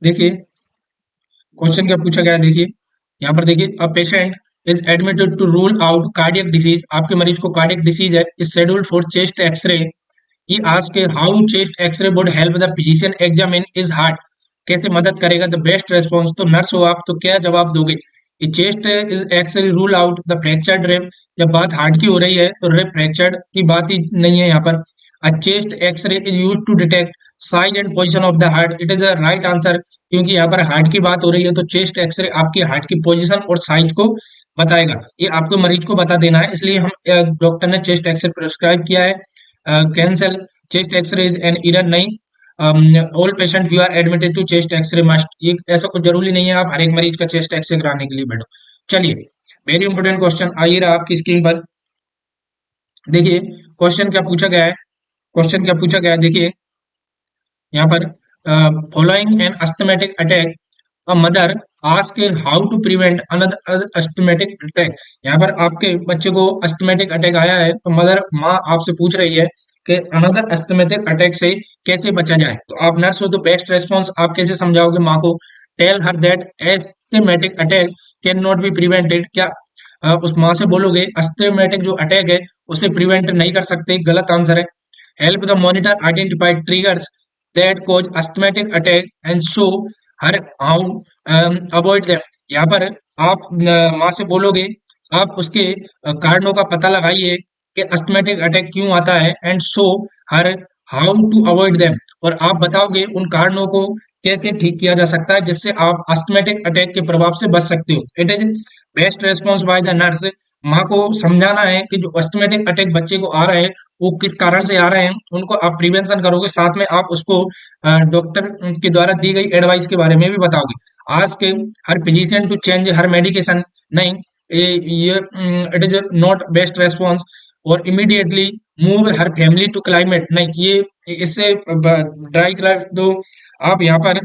देखिए। क्वेश्चन क्या पूछा गया है, देखिए। यहाँ पर देखिए, a patient is admitted to rule out cardiac disease, आपके मरीज को कार्डियक डिसीज है, is scheduled for chest X-ray. He ask how chest X-ray would help the physician examine is heart, कैसे मदद करेगा द बेस्ट रेस्पॉन्स, तो nurse हो आप तो क्या जवाब दोगे, कि chest is X-ray rule out the fractured rib. जब बात हार्ट की हो रही है तो रिब फ्रैक्चर्ड की बात ही नहीं है यहाँ पर। A chest x-ray is use to detect size and position of the heart, it is a right answer, क्योंकि यहाँ पर हार्ट की बात हो रही है, तो चेस्ट एक्सरे आपकी हार्ट की पोजीशन और साइज को बताएगा, ये आपको मरीज को बता देना है, इसलिए हम डॉक्टर ने चेस्ट एक्सरे प्रिस्क्राइब किया है। Cancel chest x-ray is an error नहीं, all patient you are admitted to chest x-ray must, ये ऐसा कुछ जरूरी नहीं है आप हर एक मरीज का चेस्ट एक्सरे कराने के लिए बैठो। चलिए, वेरी इंपॉर्टेंट क्वेश्चन आइए रहा आपकी स्क्रीन पर। देखिए क्वेश्चन क्या पूछा गया है, क्वेश्चन क्या पूछा गया है देखिए यहाँ पर, following an asthmatic attack a mother ask how to prevent another asthmatic attack. यहाँ पर आपके बच्चे को अस्थमेटिक अटैक आया है तो मदर माँ आपसे पूछ रही है कि अनदर अस्थमेटिक अटैक से कैसे बचा जाए। तो आप नर्स हो तो बेस्ट रेस्पॉन्स आप कैसे समझाओगे माँ को? Tell her that asthmatic attack can not be prevented. क्या उस माँ से बोलोगे अस्थमेटिक जो अटैक है उसे प्रिवेंट नहीं कर सकते? गलत आंसर है। Help the monitor identify triggers that cause asthmatic attack and show her how avoid them. यहाँ पर आप माँ से बोलोगे, आप उसके कारणों का पता लगाइए कि अस्थमेटिक अटैक क्यों आता है, and show her how to avoid them, और आप बताओगे उन कारणों को कैसे ठीक किया जा सकता है जिससे आप अस्थमेटिक अटैक के प्रभाव से बच सकते हो। It is best response by the nurse. माँ को समझाना है कि जो अस्थमेटिक अटैक बच्चे को आ रहे हैं वो किस कारण से आ रहे हैं, उनको आप प्रिवेंशन करोगे, साथ में आप उसको डॉक्टर के द्वारा दी गई एडवाइस के बारे में भी बताओगे। आज के her physician to change her medication, नहीं, ये it is not best response. और immediately move her family to climate, नहीं, ये इससे ड्राई क्लाइमेट दो। आप यहाँ पर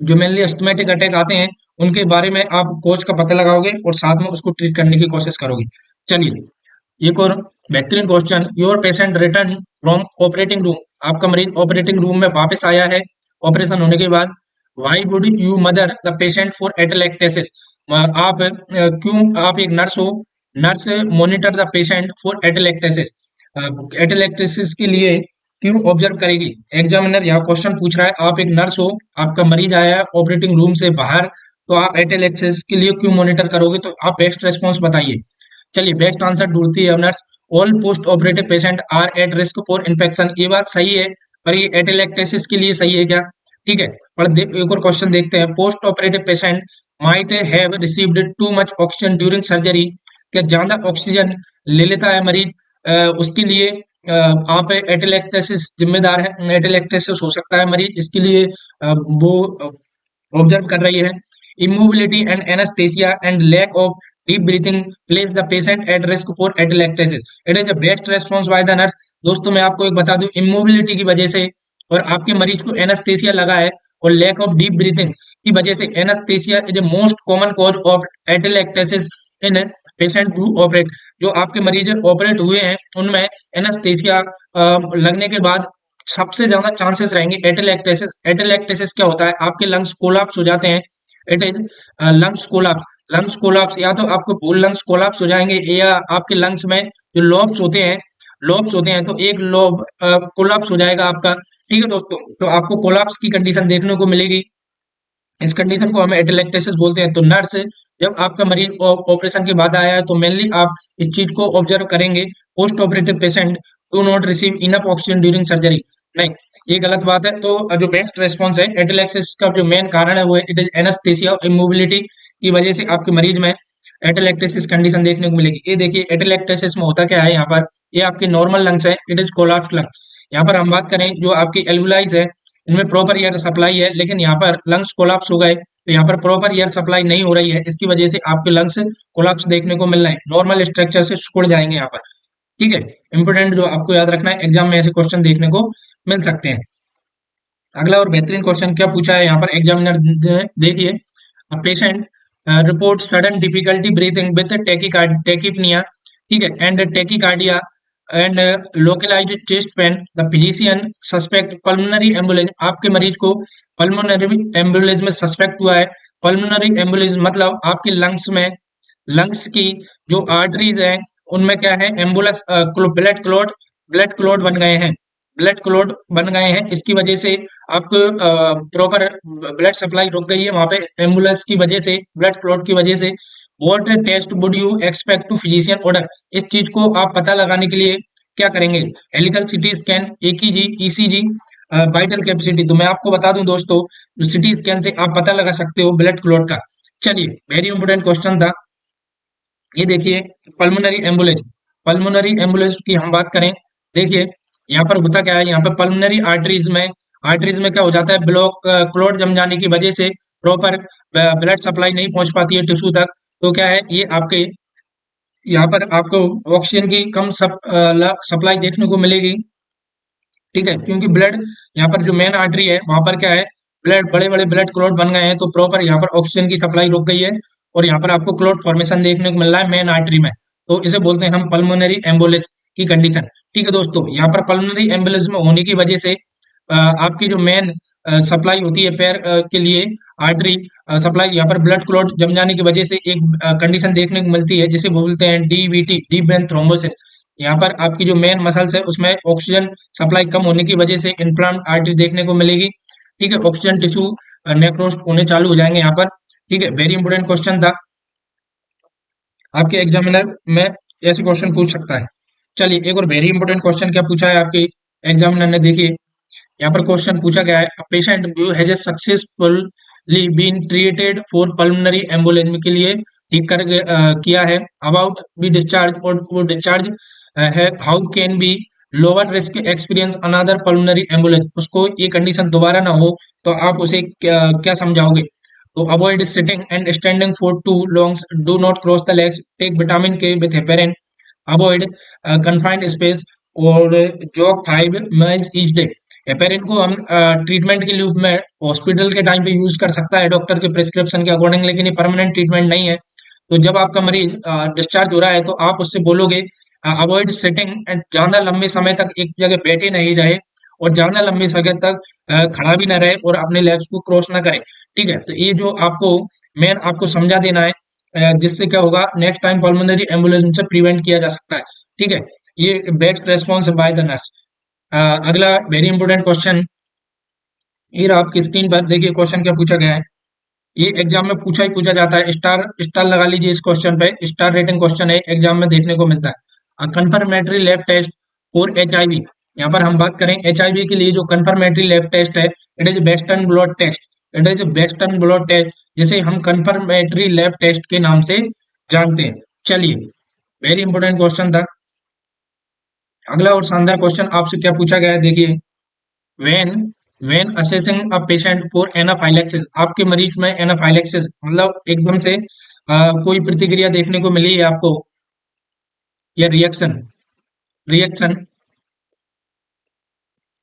जो मेनली अस्थमेटिक अटैक आते हैं उनके बारे में आप कोच का पता लगाओगे और साथ में उसको ट्रीट करने की कोशिश करोगे। चलिए एक और बेहतरीन question, your patient return from operating room. आपका मरीज ऑपरेटिंग रूम में वापस आया है ऑपरेशन होने के बाद। Why would you mother the patient for atelectasis. आप क्यों, आप एक नर्स हो, nurse monitor the patient for atelectasis, atelectasis के लिए क्यों ऑब्जर्व करेगी? एग्जामिनर यहाँ क्वेश्चन पूछ रहा है, आप एक नर्स हो, आपका मरीज आया है ऑपरेटिंग रूम से बाहर, तो आप एटेलेक्टेसिस के लिए क्यों मॉनिटर करोगे? तो आप बेस्ट रेस्पॉन्स बताइए। चलिए बेस्ट आंसर ढूंढती है nurse, all post operative patient are at risk for infection. ये बात सही है, पर ये एटेलेक्टेसिस के लिए सही है क्या? ठीक है, पर एक और क्वेश्चन देखते हैं। Post operative patient might have received too much oxygen during surgery. क्या ज्यादा ऑक्सीजन ले लेता है मरीज, उसके लिए आप एटेलेक्टेसिस जिम्मेदार है, एटेलेक्टेसिस हो सकता है मरीज, इसके लिए वो ऑब्जर्व कर रही है। Immobility and anaesthesia and lack of deep breathing place the patient at risk for atelectasis. It is the best response by the nurse. दोस्तों मैं आपको एक बता दूं, इमोबिलिटी की वजह से और आपके मरीज को एनेस्थेसिया लगा है और लैक ऑफ डीप ब्रीथिंग की वजह से, anaesthesia is a most common cause of atelectasis in patient to operate. जो आपके मरीज ऑपरेट हुए हैं उनमें एनेस्थेसिया लगने के बाद सबसे ज्यादा चांसेस रहेंगे एटेलेक्टेसिस। एटेलेक्टेसिस क्या होता है? आपके लंग्स कोलैप्स हो जाते हैं। It is lungs collapse. Lungs collapse या तो आपको फुल लंग्स कोलैप्स हो जाएंगे, या आपके लंग्स में जो लॉब्स होते हैं, लॉब्स होते हैं, तो एक लॉब कोलैप्स हो जाएगा आपका। ठीक है दोस्तों, तो आपको कोलैप्स की कंडीशन देखने को मिलेगी। इस कंडीशन को हमें एटेलेक्टेसिस बोलते हैं। तो नर्स जब आपका मरीज ऑपरेशन के बाद आया है तो मेनली आप इस चीज को ऑब्जर्व करेंगे, post operative patient do not receive enough oxygen during surgery. नहीं, ये गलत बात है। तो जो बेस्ट रेस्पॉन्स है, एटेलेक्सिस का जो मेन कारण है वो इट इज एनेस्थेसिया और इमोबिलिटी की वजह से आपके मरीज में एटेलेक्टेसिस कंडीशन देखने को मिलेगी। ये देखिए एटेलेक्टेसिस में होता क्या है यहाँ पर, ये आपकी नॉर्मल लंग्स है, इट इज कोलैप्स्ड लंग्स। यहाँ पर हम बात करें जो आपकी एल्वुलाइज है, इनमें प्रॉपर एयर सप्लाई है, लेकिन यहाँ पर लंग्स कोलैप्स हो गए, तो यहाँ पर प्रॉपर एयर सप्लाई नहीं हो रही है, इसकी वजह से आपके लंग्स कोलैप्स देखने को मिल रहे हैं, नॉर्मल स्ट्रक्चर से सिकुड़ जाएंगे यहाँ पर। ठीक है, इंपोर्टेंट जो आपको याद रखना है, एग्जाम में ऐसे क्वेश्चन देखने को मिल सकते हैं। अगला और बेहतरीन क्वेश्चन क्या पूछा है यहाँ पर एग्जामिनर, देखिए, patient report sudden difficulty breathing with tachypnoea, ठीक है, and tachycardia and localised chest pain, the physician suspect pulmonary ambulance. आपके मरीज को पल्मोनरी एम्बुलेंस में सस्पेक्ट हुआ है। पल्मोनरी एम्बुलेंस मतलब आपके लंग्स में, लंग्स की जो आर्टरीज हैं उनमें क्या है, एम्बुलस ब्लड क्लॉट बन गए हैं, ब्लड क्लॉट बन गए हैं, इसकी वजह से आपको प्रॉपर ब्लड सप्लाई रुक गई है वहां पे एम्बुलेंस की वजह से, ब्लड क्लॉट की वजह से। What test would you expect to physician order. इस चीज को आप पता लगाने के लिए क्या करेंगे? Helical CT scan, EKG, ECG, vital capacity. तो मैं आपको बता दूं दोस्तों, जो सिटी स्कैन से आप पता लगा सकते हो ब्लड क्लॉट का। चलिए, वेरी इंपोर्टेंट क्वेश्चन था ये। देखिए पल्मोनरी एम्बुलेंस, पल्मोनरी एम्बुलेंस की हम बात करें, देखिए यहाँ पर होता क्या है, यहाँ पर पल्मोनरी आर्टरीज में आर्टरीज में क्या हो जाता है, ब्लॉक क्लॉट जम जाने की वजह से प्रॉपर ब्लड सप्लाई नहीं पहुंच पाती है टिश्यू तक। तो क्या है, ये आपके यहाँ पर आपको ऑक्सीजन की कम सप्लाई देखने को मिलेगी। ठीक है, क्योंकि ब्लड यहाँ पर जो मेन आर्टरी है वहां पर क्या है, ब्लड बड़े बड़े ब्लड क्लॉट बन गए हैं, तो प्रॉपर यहाँ पर ऑक्सीजन की सप्लाई रुक गई है और यहाँ पर आपको क्लॉट फॉर्मेशन देखने को मिल रहा है मेन आर्टरी में। तो इसे बोलते हैं हम पल्मोनरी एम्बोलिस की कंडीशन। ठीक है दोस्तों, यहाँ पर पल्मोनरी एम्बोलिज्म होने की वजह से आपकी जो मेन सप्लाई होती है पैर के लिए, आर्टरी सप्लाई, यहाँ पर ब्लड क्लॉट जम जाने की वजह से एक कंडीशन देखने को मिलती है जिसे बोलते हैं डीवीटी, डीप वेन थ्रोम्बोसिस। यहाँ पर आपकी जो मेन मसल्स है उसमें ऑक्सीजन सप्लाई कम होने की वजह से इन्फ्लाम्ड आर्टरी देखने को मिलेगी। ठीक है, ऑक्सीजन टिश्यू नेक्रोस्ट होने चालू हो जाएंगे यहाँ पर। ठीक है, वेरी इंपॉर्टेंट क्वेश्चन था, आपके एग्जामिनर में ऐसे क्वेश्चन पूछ सकता है। चलिए एक और वेरी इंपॉर्टेंट क्वेश्चन क्या पूछा है आपके एग्जामिनर ने, देखिए यहाँ पर क्वेश्चन पूछा गया है, patient who has successfully been treated for pulmonary embolism के लिए ठीक कर किया है, अबाउट बी डिस्चार्ज और वो डिस्चार्ज है, how can be lower risk experience another pulmonary ambulance, उसको ये कंडीशन दोबारा ना हो तो आप उसे क्या समझाओगे। तो avoid sitting and standing for too long, do not cross the legs, take vitamin K with heparin, avoid confined space और jog 5 miles each day. Heparin को हम ट्रीटमेंट के रूप में हॉस्पिटल के टाइम पे यूज कर सकता है डॉक्टर के प्रिस्क्रिप्शन के अकॉर्डिंग, लेकिन ये परमानेंट ट्रीटमेंट नहीं है। तो जब आपका मरीज डिस्चार्ज हो रहा है तो आप उससे बोलोगे अवॉइड सिटिंग एंड, ज्यादा लंबे समय तक एक जगह बैठे नहीं रहे और ज्यादा लंबे समय तक खड़ा भी ना रहे और अपने लेग्स को क्रॉस ना करे। ठीक है, तो ये जो आपको मेन आपको समझा देना है, जिससे क्या होगा, नेक्स्ट टाइम पल्मोनरी एम्बोलिज्म से प्रिवेंट किया जा सकता है। ठीक है, ये best response by the nurse. अगला वेरी इंपॉर्टेंट क्वेश्चन, ये रहा आपकी स्क्रीन पर, देखिए क्वेश्चन क्या पूछा गया है। ये एग्जाम में पूछा ही पूछा जाता है, स्टार स्टार लगा लीजिए इस क्वेश्चन पे, स्टार रेटिंग क्वेश्चन है, एग्जाम में देखने को मिलता है। Confirmatory lab test for HIV, यहाँ पर हम बात करें HIV के लिए जो कंफर्मेटरी लैब टेस्ट है, it is western blot test, it is western blot test, जिसे हम कंफर्मेटरी लैब टेस्ट के नाम से जानते हैं। चलिए, वेरी इंपॉर्टेंट क्वेश्चन था। अगला और शानदार क्वेश्चन आपसे क्या पूछा गया है, देखिए, when when assessing a patient for anaphylaxis, आपके मरीज में एनाफाइलेक्सिस मतलब एकदम से कोई प्रतिक्रिया देखने को मिली है आपको, या रिएक्शन रिएक्शन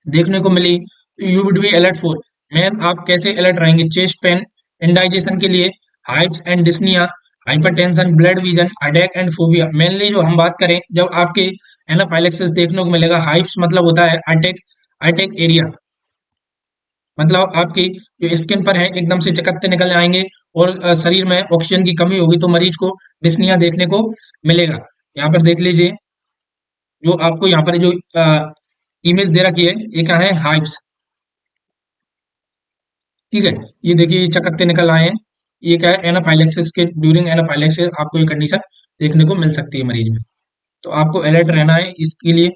देखने को मिली, you would be alert for, main आप कैसे अलर्ट रहेंगे, चेस्ट पेन, इंडाइजेशन के लिए, hives and dyspnea, hypertension, blood vision, headache and phobia. Mainly जो हम बात करें, जब आपके एनाफाइलेक्सिस देखने को मिलेगा, हाइप्स मतलब होता है अटैक, अटैक एरिया, मतलब आपकी जो स्किन पर है एकदम से चकत्ते निकल आएंगे और शरीर में ऑक्सीजन की कमी होगी तो मरीज को डिस्निया देखने को मिलेगा। यहाँ पर देख लीजिए, जो आपको यहाँ पर जो इमेज दे रखी है, ये क्या है, हाइव्स। ठीक है, ये देखिए ये चकत्ते निकल आए हैं, ये क्या है, एनाफाइलेक्सिस के ड्यूरिंग एनाफाइलेक्सिस आपको ये कंडीशन देखने को मिल सकती है मरीज में। तो आपको अलर्ट रहना है इसके लिए।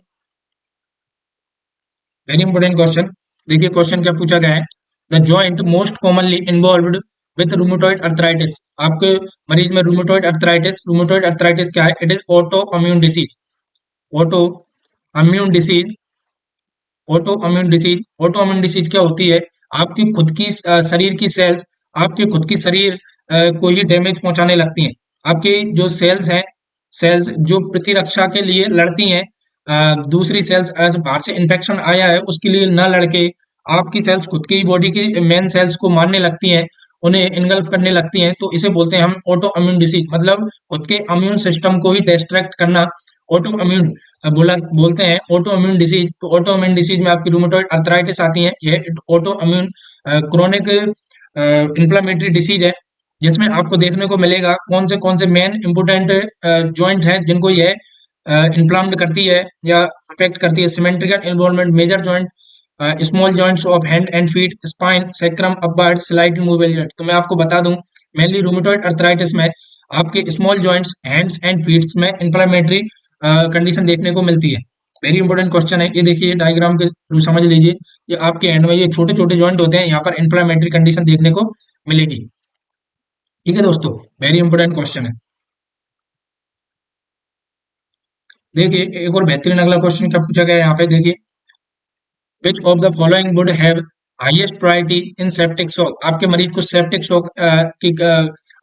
वेरी इंपॉर्टेंट क्वेश्चन, देखिए क्वेश्चन क्या पूछा गया है, the joint most commonly involved with rheumatoid arthritis, आपके मरीज में रूमेटॉइड अर्थराइटिस, रूमेटॉइड अर्थराइटिस क्या है, it is auto immune disease, auto immune disease, auto immune disease. Auto immune disease क्या होती है, आपकी खुद की शरीर की सेल्स, आपके खुद की शरीर को ही डैमेज पहुंचाने लगती हैं। आपकी जो सेल्स हैं, सेल्स जो प्रतिरक्षा के लिए लड़ती हैं, दूसरी सेल्स बाहर से इन्फेक्शन आया है उसके लिए न लड़के आपकी सेल्स खुद की बॉडी की मेन सेल्स को मारने लगती हैं, उन्हें इनगल्फ करने लगती हैं, तो इसे बोलते हैं हम ऑटो इम्यून डिसीज, मतलब खुद के इम्यून सिस्टम को ही डिस्ट्रैक्ट करना, ऑटो इम्यून बोलते हैं ऑटो इम्यून डिसीज। तो ऑटो इम्यून डिसीज में आपकी रूमेटॉइड अर्थराइटिस आती है, यह auto immune chronic inflammatory disease है, जिसमें आपको देखने को मिलेगा कौन से मेन इंपोर्टेंट जॉइंट हैं जिनको यह इन्फ्लाम्ड करती है या अफेक्ट करती है, symmetrical involvement, major joint, small joints of hand and feet, spine, sacrum, upward, slightly movable joint. तो मैं आपको बता दूं, मेनली रूमेटॉइड अर्थराइटिस में आपके small joints, hands and feet में इन्फ्लेमेटरी कंडीशन देखने को मिलती है। वेरी इंपॉर्टेंट क्वेश्चन है ये, देखिए डायग्राम के थ्रू समझ लीजिए, ये आपके हैंड में ये छोटे छोटे जॉइंट होते हैं, यहाँ पर इन्फ्लेमेटरी कंडीशन देखने को मिलेगी। ठीक है दोस्तों, वेरी इंपॉर्टेंट क्वेश्चन है। देखिए एक और बेहतरीन अगला क्वेश्चन क्या पूछा गया है यहाँ पे, देखिए, which of the following would have highest priority in septic shock, आपके मरीज को सेप्टिक शॉक की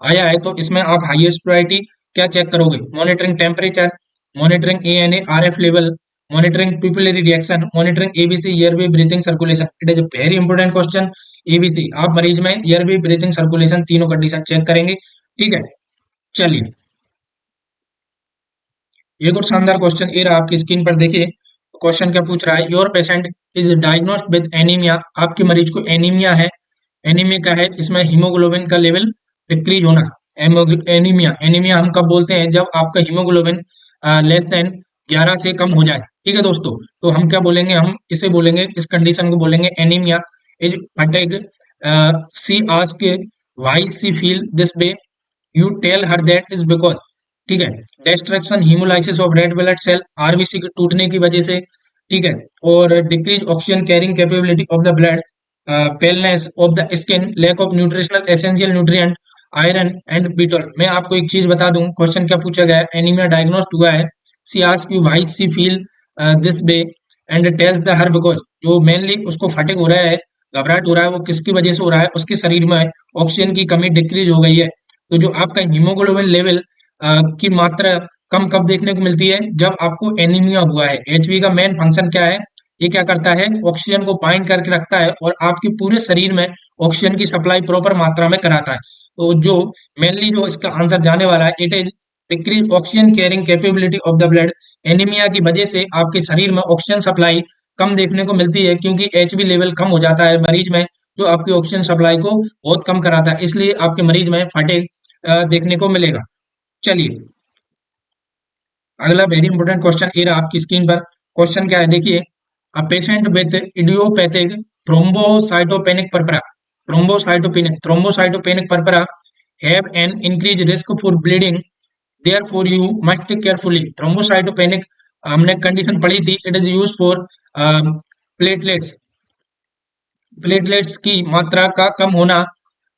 आया है, तो इसमें आप हाईएस्ट प्रायोरिटी क्या चेक करोगे? Monitoring temperature, monitoring ANA RF level, monitoring pupillary reaction, monitoring ABC airway breathing circulation. It is a very important question. ABC, आप मरीज में एयरवे ब्रीथिंग सर्कुलेशन तीनों कंडीशन चेक करेंगे। ठीक है, चलिए एक और शानदार क्वेश्चन ये रहा आपकी स्क्रीन पर देखिए। क्वेश्चन क्या पूछ रहा है? Your patient is diagnosed with anaemia, आपके मरीज को एनीमिया है। एनीमिया क्या है? इसमें हीमोग्लोबिन का लेवल डिक्रीज होना। एनीमिया, एनीमिया हम कब बोलते हैं? जब आपका हीमोग्लोबिन लेस देन 11 से कम हो जाए। ठीक है दोस्तों, तो हम क्या बोलेंगे? हम इसे बोलेंगे, इस कंडीशन को बोलेंगे anaemia. Is fatigue, she ask why she feel this way, you tell her that is because. ठीक है, destruction haemolysis of red blood cell, RBC के टूटने की वजह से। ठीक है, और decrease oxygen carrying capability of the blood, paleness of the skin, lack of nutritional essential nutrient iron and बीटल। मैं आपको एक चीज बता दूं, क्वेश्चन क्या पूछा गया है? एनीमिया डायग्नोस्ड हुआ है। She ask you why she feel this way and tells the her because, जो मेनली उसको फटिग हो रहा है, घबराहट हो रहा है, वो किसकी वजह से हो रहा है? उसके शरीर में ऑक्सीजन की कमी डिक्रीज हो गई है। तो जो आपका हीमोग्लोबिन लेवल की मात्रा कम कब देखने को मिलती है? जब आपको एनीमिया हुआ है। एचबी का मेन फंक्शन क्या है? ये क्या करता है? ऑक्सीजन को बाइंड करके रखता है और आपके पूरे शरीर में ऑक्सीजन की सप्लाई प्रॉपर मात्रा में कराता है। तो जो मेनली जो इसका आंसर जाने वाला है, it is decrease oxygen carrying capability of the blood. Anaemia की वजह से आपके शरीर में ऑक्सीजन सप्लाई कम देखने को मिलती है, क्योंकि एचबी लेवल कम हो जाता है मरीज में, जो आपकी ऑक्सीजन सप्लाई को बहुत कम कराता है, इसलिए आपके मरीज में फटीग देखने को मिलेगा। चलिए अगला वेरी इंपॉर्टेंट क्वेश्चन ये रहा आपकी स्क्रीन पर। क्वेश्चन क्या है देखिए। A patient with idiopathic thrombocytopenic purpura, thrombocytopenic purpura have an increase risk for bleeding, therefore you must carefully. Thrombocytopenic हमने कंडीशन पढ़ी थी, it is use for platelets, platelets की मात्रा का कम होना,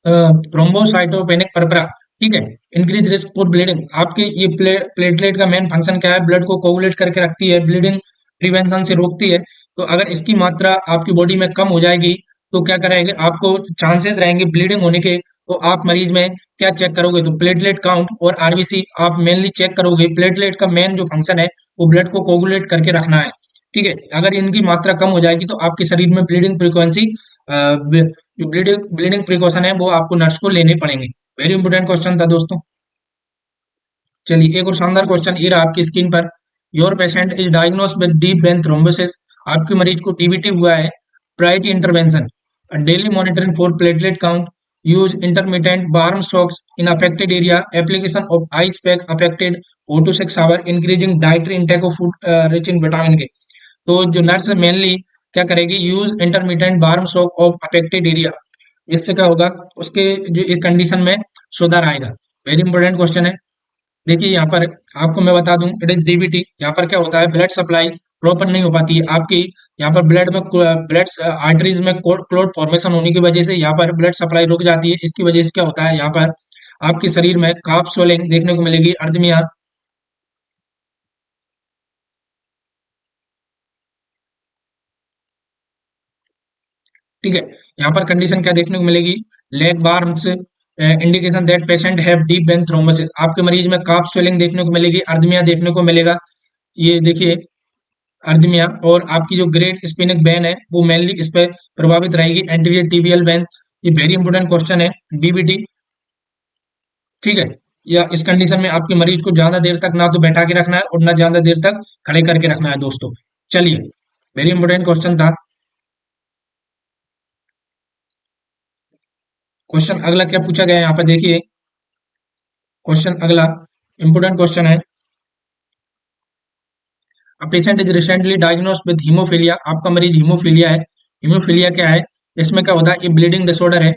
थ्रोम्बोसाइटोपेनिक पर्परा। ठीक है, इंक्रीज रिस्क फॉर ब्लीडिंग, आपके ये प्लेटलेट का मेन फंक्शन क्या है? ब्लड को कोगुलेट करके रखती है, ब्लीडिंग प्रिवेंशन से रोकती है। तो अगर इसकी मात्रा आपकी बॉडी में कम हो जाएगी, तो क्या करेंगे? आपको चांसेस रहेंगे ब्लीडिंग होने के। तो आप मरीज में क्या चेक करोगे? तो प्लेटलेट काउंट और आरबीसी आप मेनली चेक करोगे। प्लेटलेट का मेन जो फंक्शन है वो ब्लड को कोगुलेट करके रखना है। ठीक है, अगर इनकी मात्रा कम हो जाएगी तो आपके शरीर में ब्लीडिंग फ्रीक्वेंसी, जो ब्लीडिंग ब्लीडिंग प्रिकॉशन है वो आपको नर्स को लेने पड़ेंगे। वेरी इंपॉर्टेंट क्वेश्चन था दोस्तों। चलिए एक और शानदार क्वेश्चन ये रहा आपकी स्क्रीन पर। Your patient is diagnose with deep vein thrombosis, आपके मरीज को डीबीटी हुआ है। Priority intervention, daily monitoring for platelet count, use intermittent warm socks in affected area, application of ice pack affected 4 to 6 hour, increasing dietary intake of food rich in vitamin K. तो जो nurse mainly क्या करेगी? Use intermediate warm soak of affected area. इससे क्या होगा? उसके जो इस कंडीशन में सुधार आएगा। वेरी इंपॉर्टेंट क्वेश्चन है। देखिए यहाँ पर आपको मैं बता दूं, इट इज डीबीटी। यहाँ पर क्या होता है? ब्लड सप्लाई प्रॉपर नहीं हो पाती है आपकी। यहाँ पर ब्लड में ब्लड आर्टरीज में क्लॉट फॉर्मेशन होने की वजह से यहाँ पर ब्लड सप्लाई रुक जाती है। इसकी वजह से क्या होता है? यहाँ पर आपके शरीर में काफ स्वेलिंग देखने को मिलेगी, अर्धमिया। ठीक है, यहाँ पर कंडीशन क्या देखने को मिलेगी? Leg warms, indication that patient have deep vein thrombosis, आपके मरीज में काफ स्वेलिंग देखने को मिलेगी, अर्धमिया देखने को मिलेगा। ये देखिए अर्धमिया। और आपकी जो ग्रेट स्पिनिक वेन है वो मेनली इस पे प्रभावित रहेगी, एंटीरियर टिबियल वेन। ये वेरी इंपॉर्टेंट क्वेश्चन है, डीबीटी। ठीक है, या इस कंडीशन में आपके मरीज को ज्यादा देर तक ना तो बैठा के रखना है और ना ज्यादा देर तक खड़े करके रखना है दोस्तों। चलिए वेरी इंपॉर्टेंट क्वेश्चन था। क्वेश्चन अगला क्या पूछा गया है यहाँ पर देखिए। क्वेश्चन अगला इंपोर्टेंट क्वेश्चन है। अ patient is recently diagnosed with haemophilia, आपका मरीज हीमोफीलिया है। हीमोफीलिया क्या है? इसमें क्या होता है? ये ब्लीडिंग डिसऑर्डर है।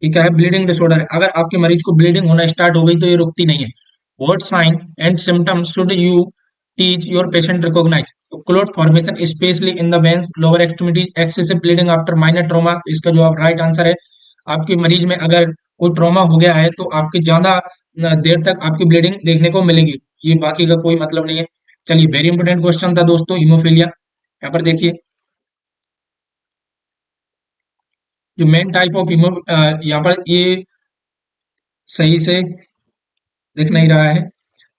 ये क्या है? ब्लीडिंग डिसऑर्डर है। अगर आपके मरीज को ब्लीडिंग होना स्टार्ट हो गई तो ये रुकती नहीं है। What sign and symptoms should you teach your patient recognise? Clot formation specially in the veins, lower extremity, excessive bleeding after minor trauma. इसका जवाब राइट आंसर है। आपके मरीज में अगर कोई ट्रॉमा हो गया है तो आपकी ज्यादा देर तक आपकी ब्लीडिंग देखने को मिलेगी। ये बाकी का कोई मतलब नहीं है। चलिए वेरी इंपोर्टेंट क्वेश्चन था दोस्तों, हीमोफीलिया। यहाँ पर देखिए जो मेन टाइप ऑफ यहाँ पर ये सही से दिख नहीं रहा है।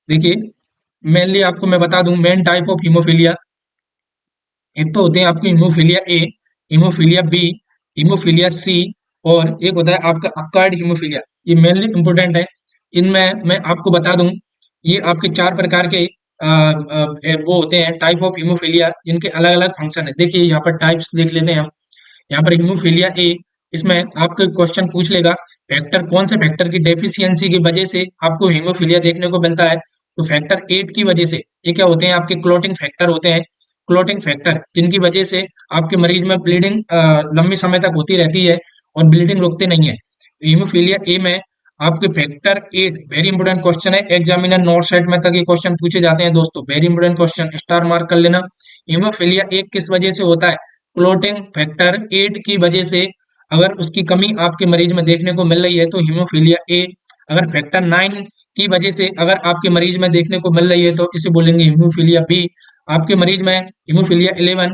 देखिए, मेनली आपको मैं बता दूं, मेन टाइप ऑफ हीमोफीलिया एक तो होते हैं आपके haemophilia A, haemophilia B, haemophilia C, और एक होता है आपका अक्वायर्ड हीमोफीलिया। ये मेनली इंपॉर्टेंट है। इनमें मैं आपको बता दूं, ये आपके चार प्रकार के वो होते हैं टाइप ऑफ हीमोफीलिया, जिनके अलग अलग फंक्शन है। देखिए यहाँ पर टाइप्स देख लेते हैं हम। यहाँ पर हीमोफीलिया ए, इसमें आपको क्वेश्चन पूछ लेगा फैक्टर, कौन से फैक्टर की डेफिशिएंसी की वजह से आपको हीमोफीलिया देखने को मिलता है। तो फैक्टर 8 की वजह से, ये क्या होते हैं आपके क्लोटिंग फैक्टर होते हैं, क्लोटिंग फैक्टर जिनकी वजह से आपके मरीज में ब्लीडिंग लंबे समय तक होती रहती है और ब्लीडिंग रुकते नहीं है। हीमोफीलिया ए में आपके फैक्टर 8, वेरी इंपोर्टेंट क्वेश्चन है, एग्जामिनर नोट सेट में तक ये क्वेश्चन पूछे जाते हैं दोस्तों, very important question, star mark कर लेना। हीमोफीलिया ए किस वजह से होता है, क्लोटिंग फैक्टर 8 की वजह से। अगर उसकी कमी आपके मरीज में देखने को मिल रही है तो हीमोफीलिया ए। अगर फैक्टर 9 की वजह से अगर आपके मरीज में देखने को मिल रही है तो इसे बोलेंगे हीमोफीलिया बी। आपके मरीज में हीमोफीलिया 11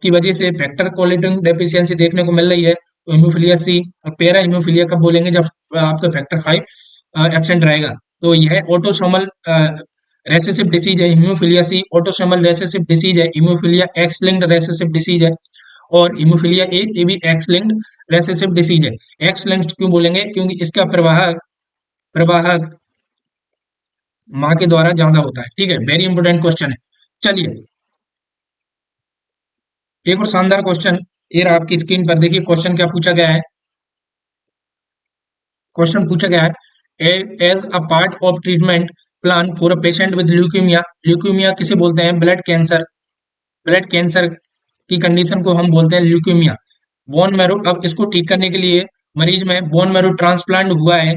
की वजह से फैक्टर कोलेटिन डेफिशिएंसी देखने को मिल रही है तो हीमोफीलिया सी। और पैरा हीमोफीलिया कब बोलेंगे, जब आपका फैक्टर 5 एब्सेंट रहेगा। तो यह ऑटोसोमल रेसेसिव डिसीज है हीमोफीलिया सी, ऑटोसोमल रेसेसिव डिसीज है। Haemophilia x linked recessive disease है। और हीमोफीलिया ए, ये भी एक्स लिंक्ड रेसेसिव डिसीज है। एक्स लिंक्ड क्यों बोलेंगे, क्योंकि इसका प्रवाह माँ के द्वारा ज्यादा होता है। ठीक है, वेरी इंपोर्टेंट क्वेश्चन है। चलिए, एक और शानदार क्वेश्चन, ये रहा आपकी स्क्रीन पर, देखिए क्वेश्चन क्या पूछा गया है। क्वेश्चन पूछा गया है, as a part of treatment plan for a patient with leukaemia, leukaemia किसे बोलते हैं, ब्लड कैंसर, ब्लड कैंसर की कंडीशन को हम बोलते हैं ल्यूकीमिया। बोन मैरो, अब इसको ठीक करने के लिए मरीज में बोन मैरो ट्रांसप्लांट हुआ है।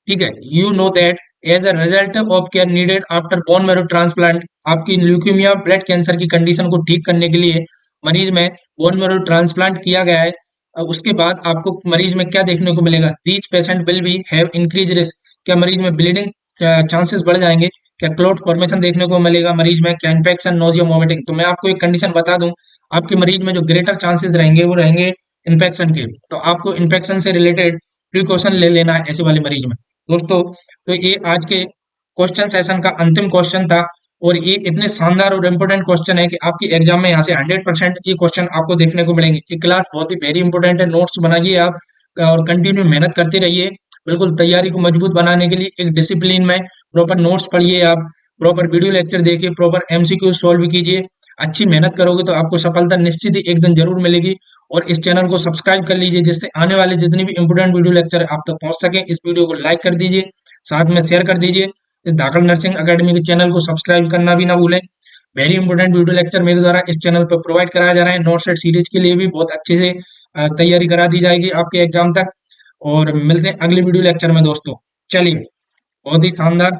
ठीक है, you know that as a result of care needed after bone marrow transplant, आपकी ल्यूकीमिया ब्लड कैंसर की कंडीशन को ठीक करने के लिए मरीज में बोन मैरो ट्रांसप्लांट किया गया है। अब उसके बाद आपको मरीज में क्या देखने को मिलेगा, these patient will be have increase risk, क्या मरीज में ब्लीडिंग चांसेस बढ़ जाएंगे, क्या क्लोट फॉर्मेशन देखने को मिलेगा मरीज में, क्या इन्फेक्शन, नोजिया, वोमिटिंग। तो मैं आपको एक कंडीशन बता दूं, आपके मरीज में जो ग्रेटर चांसेस रहेंगे वो रहेंगे इन्फेक्शन के। तो आपको इन्फेक्शन से रिलेटेड प्रिकॉशन ले लेना है ऐसे वाले मरीज में दोस्तों। तो ये आज के क्वेश्चन सेशन का अंतिम क्वेश्चन था, और ये इतने शानदार और इम्पोर्टेंट क्वेश्चन है कि आपकी एग्जाम में यहाँ से 100% ये क्वेश्चन आपको देखने को मिलेंगे। ये क्लास बहुत ही वेरी इंपॉर्टेंट है, नोट्स बनाइए आप और कंटिन्यू मेहनत करते रहिए। बिल्कुल तैयारी को मजबूत बनाने के लिए एक डिसिप्लिन में प्रॉपर नोट्स पढ़िए, आप प्रॉपर वीडियो लेक्चर देखिए, प्रॉपर एमसीक्यू सॉल्व कीजिए। अच्छी मेहनत करोगे तो आपको सफलता निश्चित ही एक दिन जरूर मिलेगी। और इस चैनल को सब्सक्राइब कर लीजिए, जिससे आने वाले जितने भी इंपोर्टेंट वीडियो लेक्चर आप तक पहुंच सके। इस वीडियो को लाइक कर दीजिए, साथ में शेयर कर दीजिए। इस धाकड़ नर्सिंग अकेडमी के चैनल को सब्सक्राइब करना भी ना भूलें। वेरी इंपोर्टेंट वीडियो लेक्चर मेरे द्वारा इस चैनल पर प्रोवाइड कराया जा रहा है। नोट सेट सीरीज के लिए भी बहुत अच्छे से तैयारी करा दी जाएगी आपके एग्जाम तक। और मिलते हैं अगले वीडियो लेक्चर में दोस्तों। चलिए, बहुत ही शानदार